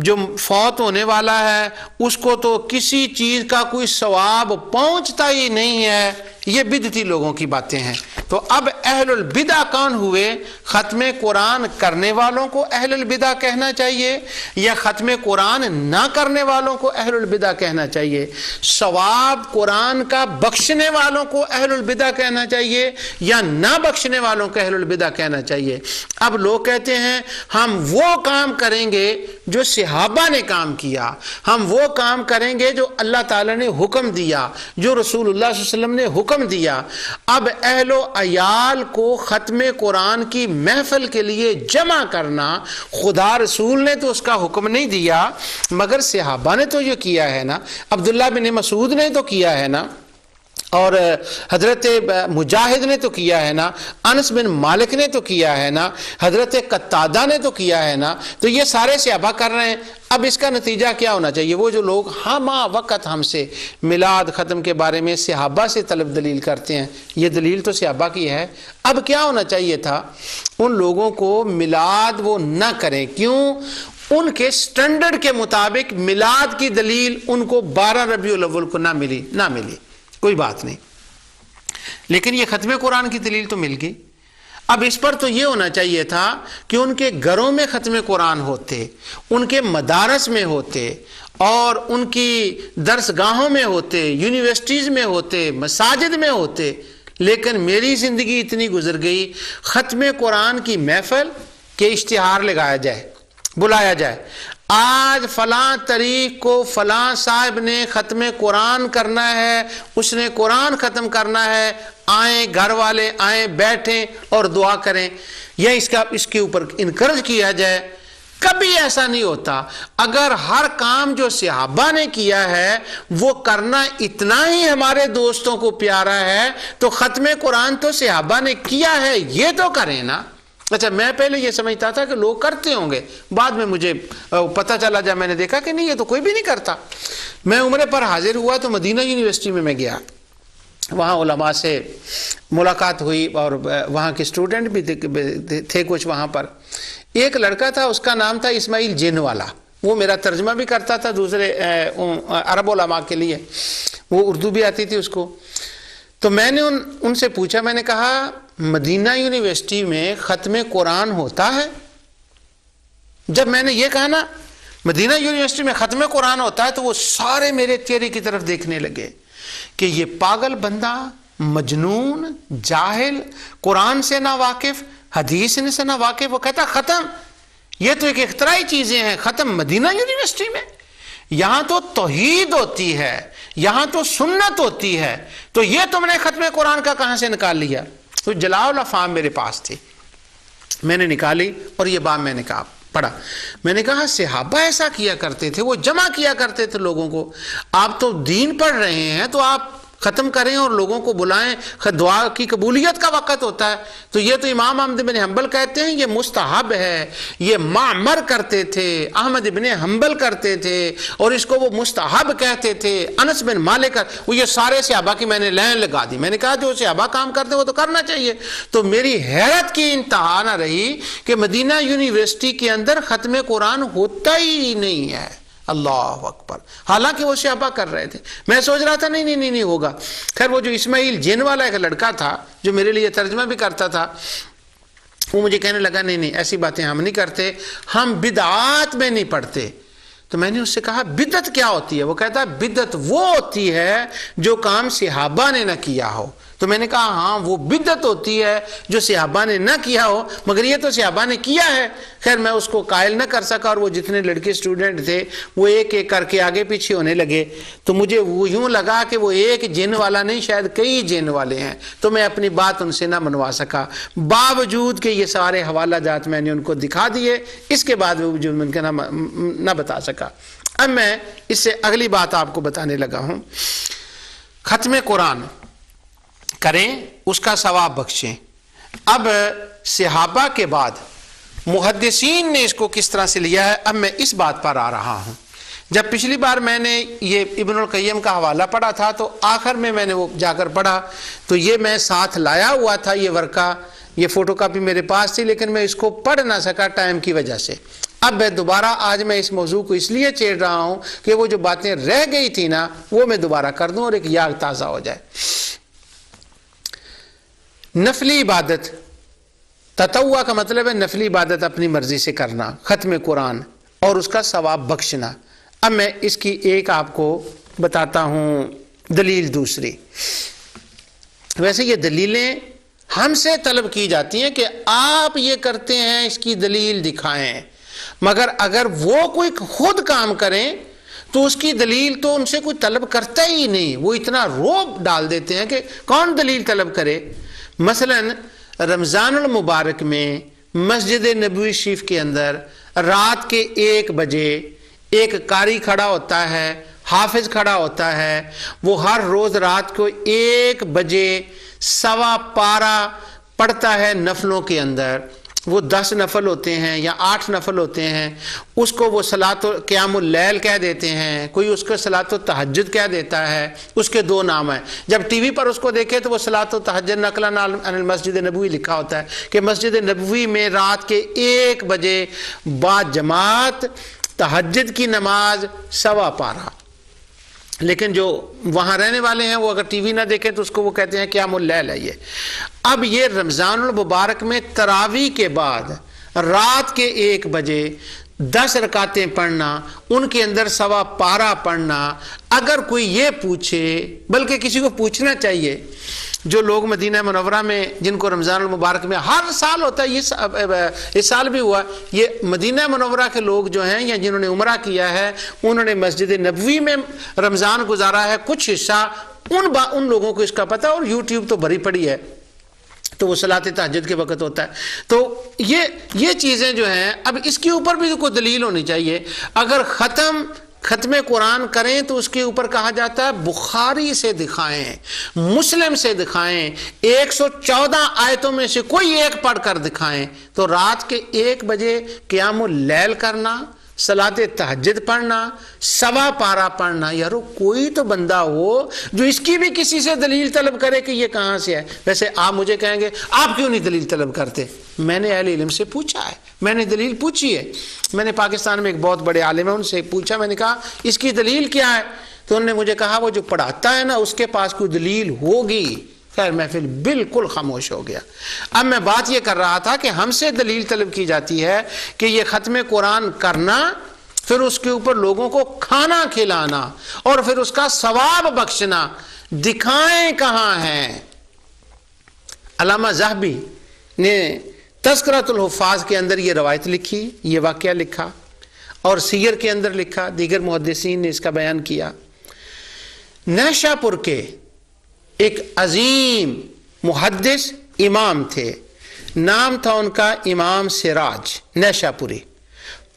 جو فوت ہونے والا ہے اس کو تو کسی چیز کا کوئی ثواب پہنچتا ہی نہیں ہے، یہ بدعتی لوگوں کی باتیں ہیں۔ تو اب اہل البدع کون ہوئے؟ ختم قرآن کرنے والوں کو اہل البدع کہنا چاہیے یا ختم قرآن نہ کرنے والوں کو اہل البدع کہنا چاہیے؟ ثواب قرآن کا بخشنے والوں کو اہل البدع کہنا چاہیے یا نہ بخشنے والوں کو اہل البدع کہنا چاہیے؟ اب لوگ کہتے ہیں ہم وہ کام کریں گے جو صحابہ نے کام کیا، ہم وہ کام کریں گے جو اللہ تعالیٰ نے حکم دیا، جو رسول اللہ صلی اللہ علیہ وسلم نے حکم دیا۔ اب اہل و عیال کو ختم قرآن کی محفل کے لیے جمع کرنا، خدا رسول نے تو اس کا حکم نہیں دیا، مگر صحابہ نے تو یہ کیا ہے نا، عبداللہ بن مسعود نے تو کیا ہے نا، اور حضرت مجاہد نے تو کیا ہے نا، انس بن مالک نے تو کیا ہے نا، حضرت قتادہ نے تو کیا ہے نا، تو یہ سارے صحابہ کر رہے ہیں۔ اب اس کا نتیجہ کیا ہونا چاہیے؟ وہ جو لوگ ہمہ وقت ہم سے میلاد ختم کے بارے میں صحابہ سے طلب دلیل کرتے ہیں، یہ دلیل تو صحابہ کی ہے۔ اب کیا ہونا چاہیے تھا؟ ان لوگوں کو میلاد وہ نہ کریں، کیوں؟ ان کے سٹینڈرڈ کے مطابق میلاد کی دلیل ان کو 12 ربیع الاول کو نہ ملی، کوئی بات نہیں، لیکن یہ ختم قرآن کی دلیل تو مل گئی۔ اب اس پر تو یہ ہونا چاہیے تھا کہ ان کے گھروں میں ختم قرآن ہوتے، ان کے مدارس میں ہوتے، اور ان کی درس گاہوں میں ہوتے، یونیورسٹیز میں ہوتے، مساجد میں ہوتے، لیکن میری زندگی اتنی گزر گئی ختم قرآن کی محفل کے اشتہار لگایا جائے، بلایا جائے، آج فلاں تاریخ کو فلاں صاحب نے ختم قرآن کرنا ہے، اس نے قرآن ختم کرنا ہے، آئیں، گھر والے آئیں، بیٹھیں اور دعا کریں، یا اس کے اوپر انکرج کیا جائے۔ کبھی ایسا نہیں ہوتا۔ اگر ہر کام جو صحابہ نے کیا ہے وہ کرنا اتنا ہی ہمارے دوستوں کو پیارا ہے تو ختم قرآن تو صحابہ نے کیا ہے، یہ تو کریں نا۔ اچھا، میں پہلے یہ سمجھتا تھا کہ لوگ کرتے ہوں گے، بعد میں مجھے پتہ چلا، جب میں نے دیکھا کہ نہیں، یہ تو کوئی بھی نہیں کرتا۔ میں عمرے پر حاضر ہوا تو مدینہ یونیورسٹی میں گیا، وہاں علماء سے ملاقات ہوئی اور وہاں کے اسٹوڈنٹ بھی تھے کچھ وہاں پر۔ ایک لڑکا تھا، اس کا نام تھا اسماعیل جن والا، وہ میرا ترجمہ بھی کرتا تھا دوسرے عرب علماء کے لیے، وہ اردو بھی آتی تھی اس کو۔ تو میں نے ان سے پوچھا، میں نے کہا مدینہ یونیورسٹی میں ختم قرآن ہوتا ہے؟ جب میں نے یہ کہا نا مدینہ یونیورسٹی میں ختم قرآن ہوتا ہے تو وہ سارے میرے چہرے کی طرف دیکھنے لگے کہ یہ پاگل بندہ، مجنون، جاہل، قرآن سے نہ واقف، حدیث سے نہ واقف، وہ کہتا ختم، یہ تو ایک اختراعی چیزیں ہیں، ختم مدینہ یونیورسٹی میں؟ یہاں تو توحید ہوتی ہے، یہاں تو سنت ہوتی ہے، تو یہ تم نے ختم قرآن کا کہاں سے نکال لیا؟ تو جلاء الافہام میرے پاس تھی، میں نے نکالی اور یہ بات میں نے کہا، پڑھا، میں نے کہا صحابہ ایسا کیا کرتے تھے، وہ جمع کیا کرتے تھے لوگوں کو، آپ تو دین پڑھ رہے ہیں تو آپ ختم کریں اور لوگوں کو بلائیں، دعا کی قبولیت کا وقت ہوتا ہے۔ تو یہ تو امام احمد بن حنبل کہتے ہیں یہ مستحب ہے، یہ معمر کرتے تھے، احمد بن حنبل کرتے تھے اور اس کو وہ مستحب کہتے تھے، انس بن مالک، وہ یہ سارے صحابہ کی میں نے لائن لگا دی۔ میں نے کہا جو صحابہ کام کرتے وہ تو کرنا چاہیے۔ تو میری حیرت کی انتہا نہ رہی کہ مدینہ یونیورسٹی کے اندر ختم قرآن ہوتا ہی نہیں ہے۔ اللہ اکبر، حالانکہ وہ صحابہ کر رہے تھے۔ میں سوچ رہا تھا نہیں ہوگا۔ خیر وہ جو اسماعیل جن والا ایک لڑکا تھا جو میرے لیے ترجمہ بھی کرتا تھا، وہ مجھے کہنے لگا نہیں ایسی باتیں ہم نہیں کرتے، ہم بدعات میں نہیں پڑھتے۔ تو میں نے اس سے کہا بدعت کیا ہوتی ہے؟ وہ کہتا ہے بدعت وہ ہوتی ہے جو کام صحابہ نے نہ کیا ہو۔ تو میں نے کہا ہاں وہ بدعت ہوتی ہے جو صحابہ نے نہ کیا ہو، مگر یہ تو صحابہ نے کیا ہے۔ خیر میں اس کو قائل نہ کر سکا، اور وہ جتنے لڑکے اسٹوڈنٹ تھے وہ ایک ایک کر کے آگے پیچھے ہونے لگے۔ تو مجھے وہ یوں لگا کہ وہ ایک جن والا نہیں، شاید کئی جن والے ہیں، تو میں اپنی بات ان سے نہ منوا سکا، باوجود کہ یہ سارے حوالہ جات میں نے ان کو دکھا دیے، اس کے بعد وہ جو ان کا نہ بتا سکا۔ اب میں اس سے اگلی بات آپ کو بتانے لگا ہوں۔ ختم قرآن کریں، اس کا ثواب بخشیں۔ اب صحابہ کے بعد محدثین نے اس کو کس طرح سے لیا ہے، اب میں اس بات پر آ رہا ہوں۔ جب پچھلی بار میں نے یہ ابن القیم کا حوالہ پڑھا تھا تو آخر میں نے وہ جا کر پڑھا، تو یہ میں ساتھ لایا ہوا تھا یہ ورقہ، یہ فوٹو کاپی میرے پاس تھی، لیکن میں اس کو پڑھ نہ سکا ٹائم کی وجہ سے۔ اب دوبارہ آج میں اس موضوع کو اس لیے چھیڑ رہا ہوں کہ وہ جو باتیں رہ گئی تھی نا وہ میں دوبارہ کر دوں اور ایک یاد تازہ ہو جائے۔ نفلی عبادت، تطوع کا مطلب ہے نفلی عبادت اپنی مرضی سے کرنا، ختم قرآن اور اس کا ثواب بخشنا۔ اب میں اس کی ایک آپ کو بتاتا ہوں دلیل دوسری۔ ویسے یہ دلیلیں ہم سے طلب کی جاتی ہیں کہ آپ یہ کرتے ہیں اس کی دلیل دکھائیں، مگر اگر وہ کوئی خود کام کریں تو اس کی دلیل تو ان سے کوئی طلب کرتا ہی نہیں، وہ اتنا روب ڈال دیتے ہیں کہ کون دلیل طلب کرے۔ مثلا رمضان المبارک میں مسجد نبوی شریف کے اندر رات کے 1 بجے ایک قاری کھڑا ہوتا ہے، حافظ کھڑا ہوتا ہے، وہ ہر روز رات کو 1 بجے 1.25 پارہ پڑھتا ہے نفلوں کے اندر، وہ 10 نفل ہوتے ہیں یا 8 نفل ہوتے ہیں، اس کو وہ صلاۃ قیام اللیل کہہ دیتے ہیں، کوئی اس کو صلاۃ التہجد کہہ دیتا ہے، اس کے 2 نام ہیں۔ جب ٹی وی پر اس کو دیکھے تو وہ صلاۃ التہجد نقلاً عن المسجد نبوی لکھا ہوتا ہے کہ مسجد نبوی میں رات کے 1 بجے با جماعت تہجد کی نماز 1.25 پارہ۔ لیکن جو وہاں رہنے والے ہیں وہ اگر ٹی وی نہ دیکھیں تو اس کو وہ کہتے ہیں قیام اللیل ہے یہ۔ اب یہ رمضان المبارک میں تراویح کے بعد رات کے 1 بجے 10 رکعتیں پڑھنا، ان کے اندر 1.25 پارہ پڑھنا، اگر کوئی یہ پوچھے، بلکہ کسی کو پوچھنا چاہیے، جو لوگ مدینہ منورہ میں جن کو رمضان المبارک میں ہر سال ہوتا ہے، اس سال بھی ہوا، یہ مدینہ منورہ کے لوگ جو ہیں یا جنہوں نے عمرہ کیا ہے انہوں نے مسجد نبوی میں رمضان گزارا ہے کچھ حصہ، ان لوگوں کو اس کا پتہ، اور یوٹیوب تو بھری پڑی ہے، تو وہ صلاۃ تہجد کے وقت ہوتا ہے۔ تو یہ چیزیں جو ہیں، اب اس کے اوپر بھی کوئی دلیل ہونی چاہیے۔ اگر ختم قرآن کریں تو اس کے اوپر کہا جاتا ہے بخاری سے دکھائیں، مسلم سے دکھائیں، 114 آیتوں میں سے کوئی ایک پڑھ کر دکھائیں۔ تو رات کے 1 بجے قیام اللیل کرنا، صلاۃ تہجد پڑھنا، 1.25 پارہ پڑھنا، یارو کوئی تو بندہ ہو جو اس کی بھی کسی سے دلیل طلب کرے کہ یہ کہاں سے ہے۔ ویسے آپ مجھے کہیں گے آپ کیوں نہیں دلیل طلب کرتے؟ میں نے اہل علم سے پوچھا ہے، میں نے دلیل پوچھی ہے۔ میں نے پاکستان میں ایک بہت بڑے عالم ہے، ان سے پوچھا، میں نے کہا اس کی دلیل کیا ہے؟ تو انہوں نے مجھے کہا وہ جو پڑھاتا ہے نا اس کے پاس کوئی دلیل ہوگی۔ خیر محفل بالکل خاموش ہو گیا۔ اب میں بات یہ کر رہا تھا کہ ہم سے دلیل طلب کی جاتی ہے کہ یہ ختم قرآن کرنا، پھر اس کے اوپر لوگوں کو کھانا کھلانا اور پھر اس کا ثواب بخشنا، دکھائیں کہاں ہیں؟ علامہ ذہبی نے تذکرۃ الحفاظ کے اندر یہ روایت لکھی، یہ واقعہ لکھا، اور سیر کے اندر لکھا، دیگر محدثین نے اس کا بیان کیا۔ نیشا پور کے ایک عظیم محدث امام تھے، نام تھا ان کا امام سراج نیشا پوری۔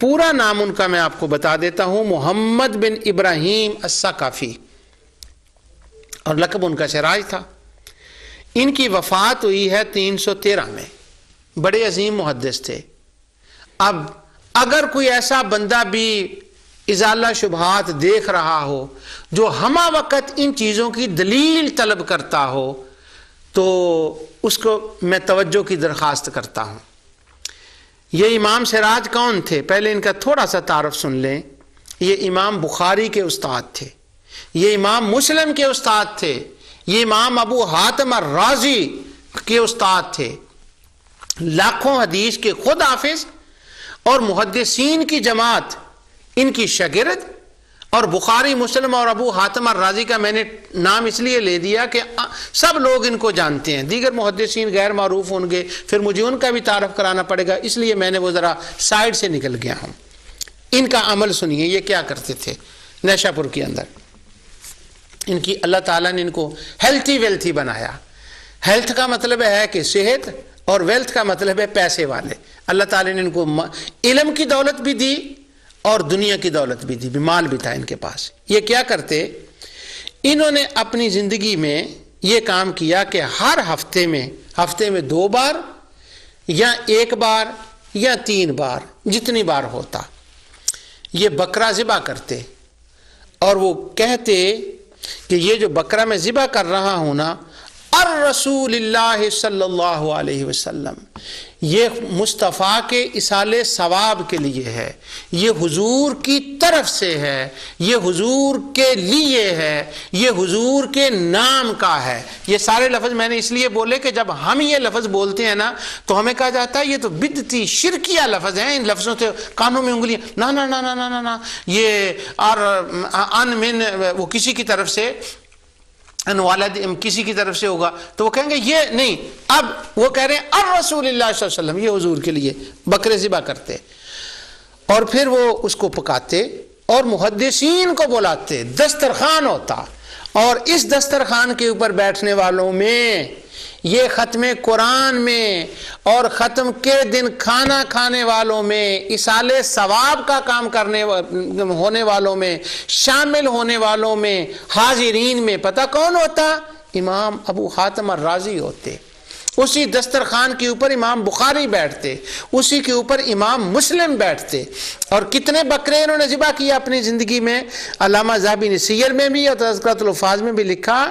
پورا نام ان کا میں آپ کو بتا دیتا ہوں، محمد بن ابراہیم الثقفی، اور لقب ان کا سراج تھا۔ ان کی وفات ہوئی ہے 313 میں، بڑے عظیم محدث تھے۔ اب اگر کوئی ایسا بندہ بھی ازالہ شبہات دیکھ رہا ہو جو ہمہ وقت ان چیزوں کی دلیل طلب کرتا ہو تو اس کو میں توجہ کی درخواست کرتا ہوں۔ یہ امام سراج کون تھے؟ پہلے ان کا تھوڑا سا تعارف سن لیں۔ یہ امام بخاری کے استاد تھے، یہ امام مسلم کے استاد تھے، یہ امام ابو حاتم الرازی کے استاد تھے، لاکھوں حدیث کے خود حافظ اور محدثین کی جماعت ان کی شاگرد۔ اور بخاری، مسلم اور ابو حاتم الرازی کا میں نے نام اس لیے لے دیا کہ سب لوگ ان کو جانتے ہیں، دیگر محدثین غیر معروف ہوں گے، پھر مجھے ان کا بھی تعارف کرانا پڑے گا، اس لیے میں نے وہ ذرا سائیڈ سے نکل گیا ہوں۔ ان کا عمل سنیے، یہ کیا کرتے تھے نیشا پور کے اندر۔ ان کی اللہ تعالیٰ نے ان کو ہیلتھی ویلتھی بنایا۔ ہیلتھ کا مطلب ہے کہ صحت، اور ویلتھ کا مطلب ہے پیسے والے۔ اللہ تعالیٰ نے ان کو علم کی دولت بھی دی اور دنیا کی دولت بھی دی، مال بھی تھا ان کے پاس۔ یہ کیا کرتے؟ انہوں نے اپنی زندگی میں یہ کام کیا کہ ہر ہفتے میں 2 بار یا 1 بار یا 3 بار، جتنی بار ہوتا، یہ بکرا ذبح کرتے اور وہ کہتے کہ یہ جو بکرا میں ذبح کر رہا ہوں نا، الرسول اللہ صلی اللہ علیہ وسلم، یہ مصطفیٰ کے اصال ثواب کے لیے ہے، یہ حضور کی طرف سے ہے، یہ حضور کے لیے ہے، یہ حضور کے نام کا ہے۔ یہ سارے لفظ میں نے اس لیے بولے کہ جب ہم یہ لفظ بولتے ہیں نا تو ہمیں کہا جاتا ہے یہ تو بدعتی شرکیہ لفظ ہیں، ان لفظوں سے کانوں میں انگلیاں، نا نا نا نا نا نا، یہ اور ان من وہ کسی کی طرف سے، ان والد کسی کی طرف سے ہوگا تو وہ کہیں گے یہ نہیں۔ اب وہ کہہ رہے ہیں الرسول اللہ صلی اللہ علیہ وسلم، یہ حضور کے لیے بکرے ذبح کرتے اور پھر وہ اس کو پکاتے اور محدثین کو بلاتے، دسترخوان ہوتا، اور اس دسترخوان کے اوپر بیٹھنے والوں میں یہ ختم قرآن میں اور ختم کے دن کھانا کھانے والوں میں، اصال ثواب کا کام کرنے ہونے والوں میں، شامل ہونے والوں میں، حاضرین میں پتہ کون ہوتا؟ امام ابو حاتم الرازی ہوتے۔ اسی دسترخوان کے اوپر امام بخاری بیٹھتے، اسی کے اوپر امام مسلم بیٹھتے۔ اور کتنے بکرے انہوں نے ذبح کیا اپنی زندگی میں؟ علامہ ذہبی نے سیر میں بھی اور تذکرۃ الحفاظ میں بھی لکھا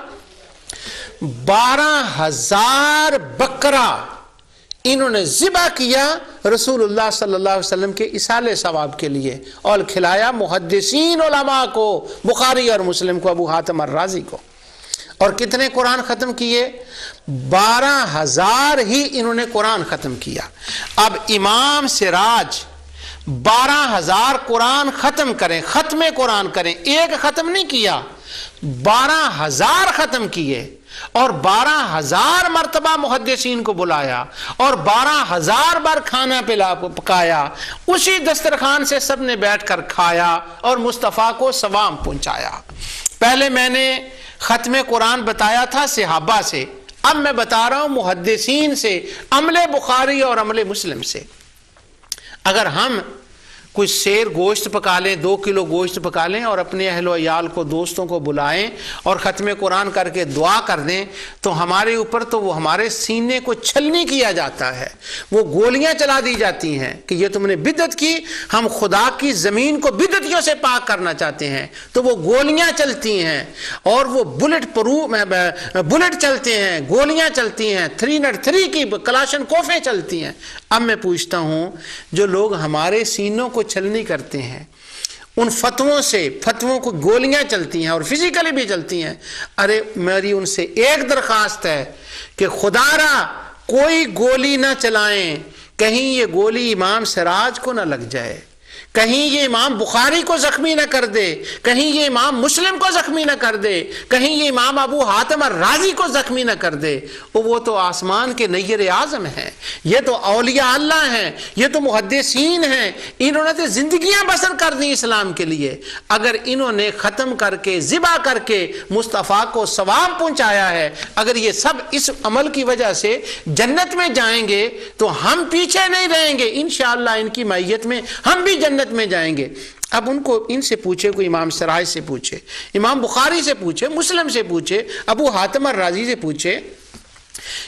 12,000 بکرا انہوں نے ذبح کیا رسول اللہ صلی اللہ علیہ وسلم کے اصال ثواب کے لیے، اور کھلایا محدثین علماء کو، بخاری اور مسلم کو، ابو حاتم الرازی کو۔ اور کتنے قرآن ختم کیے؟ 12,000 ہی انہوں نے قرآن ختم کیا۔ اب امام سراج 12,000 قرآن ختم کریں، ختم قرآن کریں، ایک ختم نہیں کیا، 12,000 ختم کیے، اور 12,000 مرتبہ محدثین کو بلایا اور 12,000 بار کھانا پکایا، اسی دسترخوان سے سب نے بیٹھ کر کھایا اور مصطفیٰ کو ثواب پہنچایا۔ پہلے میں نے ختم قرآن بتایا تھا صحابہ سے، اب میں بتا رہا ہوں محدثین سے، عمل بخاری اور عمل مسلم سے۔ اگر ہم کوئی سیر گوشت پکا لیں، 2 کلو گوشت پکا لیں اور اپنے اہل و عیال کو، دوستوں کو بلائیں اور ختم قرآن کر کے دعا کر دیں تو ہمارے اوپر تو وہ ہمارے سینے کو چھلنی کیا جاتا ہے، وہ گولیاں چلا دی جاتی ہیں کہ یہ تم نے بدعت کی، ہم خدا کی زمین کو بدعتیوں سے پاک کرنا چاہتے ہیں، تو وہ گولیاں چلتی ہیں اور وہ بلٹ چلتے ہیں، گولیاں چلتی ہیں، 303 کی کلاشن کوفیں چلتی ہیں۔ اب میں پوچھتا ہوں جو لوگ ہمارے سینوں کو چھلنی کرتے ہیں، ان فتووں کو گولیاں چلتی ہیں اور فزیکلی بھی چلتی ہیں، ارے میری ان سے ایک درخواست ہے کہ خدا را کوئی گولی نہ چلائیں، کہیں یہ گولی امام سراج کو نہ لگ جائے، کہیں یہ امام بخاری کو زخمی نہ کر دے، کہیں یہ امام مسلم کو زخمی نہ کر دے، کہیں یہ امام ابو حاتم الرازی کو زخمی نہ کر دے۔ وہ تو آسمان کے نیر اعظم ہیں، یہ تو اولیاء اللہ ہیں، یہ تو محدثین ہیں، انہوں نے تو زندگیاں بسر کر دی اسلام کے لیے۔ اگر انہوں نے ختم کر کے ذبح کر کے مصطفیٰ کو ثواب پہنچایا ہے، اگر یہ سب اس عمل کی وجہ سے جنت میں جائیں گے تو ہم پیچھے نہیں رہیں گے، انشاءاللہ ان کی معیت میں ہم بھی جنت میں جائیں گے۔ اب ان کو ان سے پوچھے، کوئی امام سراج سے پوچھے، امام بخاری سے پوچھے، مسلم سے پوچھے، ابو حاتم الرازی سے پوچھے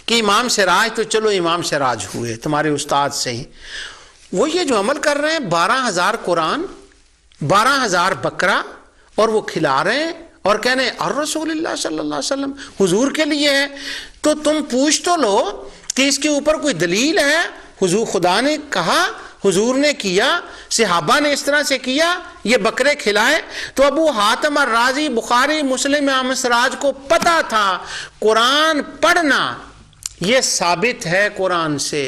کہ امام سراج تو چلو امام سراج ہوئے تمہارے استاد سے ہی، وہ یہ جو عمل کر رہے ہیں 12,000 قرآن، 12,000 بکرا، اور وہ کھلا رہے ہیں اور کہنے الرسول اللہ صلی اللہ علیہ وسلم، حضور کے لیے ہے، تو تم پوچھ تو لو کہ اس کے اوپر کوئی دلیل ہے؟ حضور خدا نے کہا، حضور نے کیا، صحابہ نے اس طرح سے کیا، یہ بکرے کھلائے۔ تو ابو حاتم الرازی، بخاری، مسلم، امام سراج کو پتا تھا قرآن پڑھنا یہ ثابت ہے قرآن سے،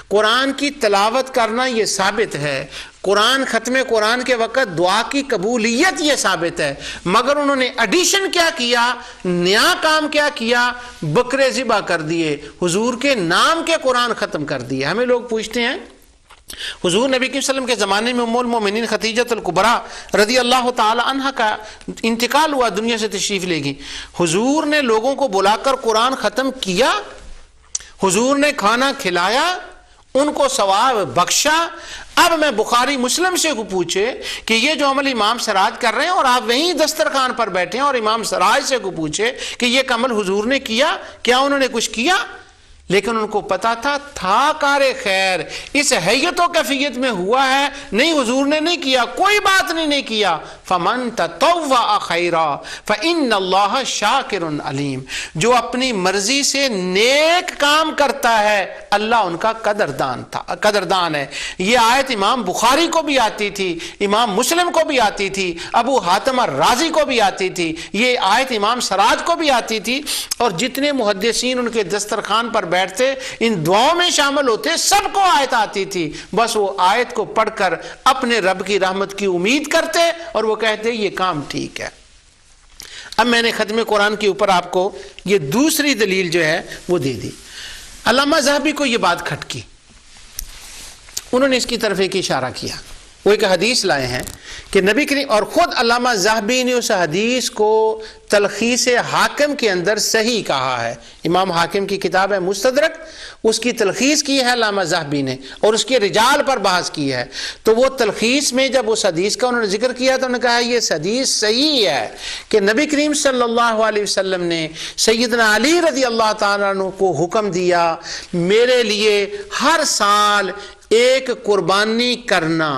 قرآن کی تلاوت کرنا یہ ثابت ہے، قرآن ختم قرآن کے وقت دعا کی قبولیت یہ ثابت ہے، مگر انہوں نے ایڈیشن کیا کیا، نیا کام کیا کیا، بکرے ذبح کر دیے، حضور کے نام کے قرآن ختم کر دیے۔ ہمیں لوگ پوچھتے ہیں حضور نبی کے وسلم کے زمانے میں ام المومنین خدیجہ الکبریٰ رضی اللہ تعالی عنہ کا انتقال ہوا، دنیا سے تشریف لے گئی، حضور نے لوگوں کو بلا کر قرآن ختم کیا، حضور نے کھانا کھلایا، ان کو ثواب بخشا۔ اب میں بخاری مسلم سے کو پوچھے کہ یہ جو عمل امام سراج کر رہے ہیں اور آپ وہیں دسترخوان پر بیٹھے ہیں، اور امام سراج سے کو پوچھے کہ یہ عمل حضور نے کیا، کیا انہوں نے کچھ کیا؟ لیکن ان کو پتا تھا کار خیر اس حیت و کیفیت میں ہوا ہے، نہیں حضور نے نہیں کیا، کوئی بات نہیں کیا۔ فمن تطوع خیرا فإن اللہ شاکر علیم، جو اپنی مرضی سے نیک کام کرتا ہے اللہ ان کا قدردان ہے۔ یہ آیت امام بخاری کو بھی آتی تھی، امام مسلم کو بھی آتی تھی، ابو حاتم الرازی کو بھی آتی تھی، یہ آیت امام سراج کو بھی آتی تھی، اور جتنے محدثین ان کے دسترخوان پر بیٹھتے ان دعاؤں میں شامل ہوتے سب کو آیت آتی تھی، بس وہ آیت کو پڑھ کر اپنے رب کی رحمت کی امید کرتے اور وہ کہتے یہ کام ٹھیک ہے۔ اب میں نے ختم قرآن کے اوپر آپ کو یہ دوسری دلیل جو ہے وہ دے دی۔ علامہ ذہبی کو یہ بات کھٹکی، انہوں نے اس کی طرف ایک اشارہ کیا، وہ ایک حدیث لائے ہیں کہ نبی کریم، اور خود علامہ ذہبی نے اس حدیث کو تلخیص حاکم کے اندر صحیح کہا ہے، امام حاکم کی کتاب ہے مستدرک، اس کی تلخیص کی ہے علامہ ذہبی نے اور اس کے رجال پر بحث کی ہے۔ تو وہ تلخیص میں جب اس حدیث کا انہوں نے ذکر کیا تو انہوں نے کہا یہ حدیث صحیح ہے کہ نبی کریم صلی اللہ علیہ وسلم نے سیدنا علی رضی اللہ تعالیٰ عنہ کو حکم دیا میرے لیے ہر سال ایک قربانی کرنا۔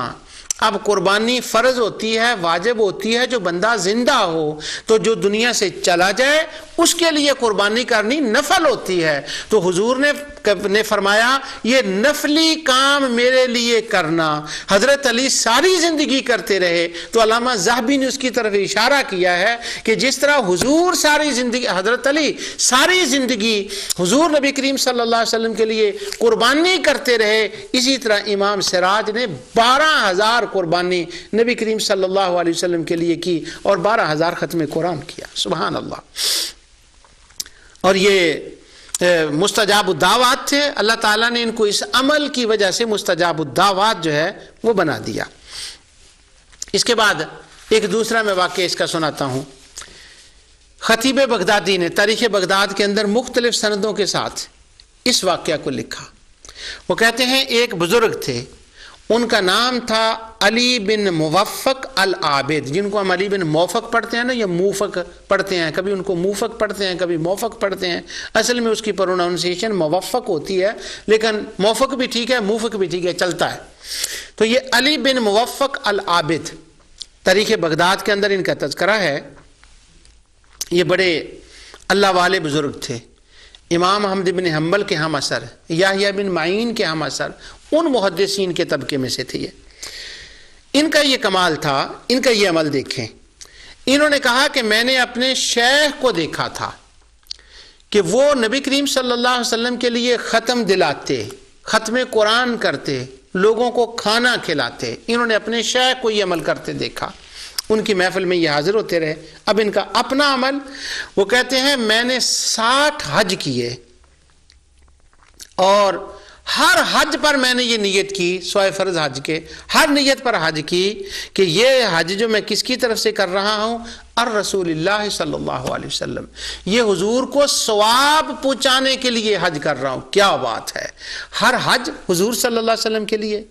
اب قربانی فرض ہوتی ہے، واجب ہوتی ہے جو بندہ زندہ ہو، تو جو دنیا سے چلا جائے اس کے لیے قربانی کرنی نفل ہوتی ہے۔ تو حضور نے فرمایا یہ نفلی کام میرے لیے کرنا۔ حضرت علی ساری زندگی کرتے رہے، تو علامہ ذہبی نے اس کی طرف اشارہ کیا ہے کہ جس طرح حضور ساری زندگی، حضرت علی ساری زندگی حضور نبی کریم صلی اللہ علیہ وسلم کے لیے قربانی کرتے رہے، اسی طرح امام سراج نے 12,000 قربانی نبی کریم صلی اللہ علیہ وسلم کے لیے کی اور 12,000 ختم قرآن کیا۔ سبحان اللہ۔ اور یہ مستجاب الدعوات تھے، اللہ تعالیٰ نے ان کو اس عمل کی وجہ سے مستجاب الدعوات جو ہے وہ بنا دیا۔ اس کے بعد ایک دوسرا میں واقعہ اس کا سناتا ہوں۔ خطیب بغدادی نے تاریخ بغداد کے اندر مختلف سندوں کے ساتھ اس واقعہ کو لکھا۔ وہ کہتے ہیں ایک بزرگ تھے، ان کا نام تھا علی بن موفق العابد، جن کو ہم علی بن موفق پڑھتے ہیں نا، یا موفق پڑھتے ہیں، کبھی ان کو موفق پڑھتے ہیں کبھی موفق پڑھتے ہیں، اصل میں اس کی پروناؤنسیشن موفق ہوتی ہے، لیکن موفق بھی ٹھیک ہے موفق بھی ٹھیک ہے، چلتا ہے۔ تو یہ علی بن موفق العابد، تاریخ بغداد کے اندر ان کا تذکرہ ہے۔ یہ بڑے اللہ والے بزرگ تھے، امام احمد بن حنبل کے ہم اثر، یحییٰ بن معین کے ہم اثر، ان محدثین کے طبقے میں سے تھے۔ ان کا یہ کمال تھا، ان کا یہ عمل دیکھیں۔ انہوں نے کہا کہ میں نے اپنے شیخ کو دیکھا تھا کہ وہ نبی کریم صلی اللہ علیہ وسلم کے لیے ختم دلاتے، ختم قرآن کرتے، لوگوں کو کھانا کھلاتے۔ انہوں نے اپنے شیخ کو یہ عمل کرتے دیکھا، ان کی محفل میں یہ حاضر ہوتے رہے۔ اب ان کا اپنا عمل، وہ کہتے ہیں میں نے 60 حج کیے اور ہر حج پر میں نے یہ نیت کی، سوائے فرض حج کے ہر نیت پر حج کی کہ یہ حج جو میں کس کی طرف سے کر رہا ہوں، الرسول اللہ صلی اللہ علیہ وسلم، یہ حضور کو ثواب پہنچانے کے لیے حج کر رہا ہوں۔ کیا بات ہے، ہر حج حضور صلی اللہ علیہ وسلم کے لیے۔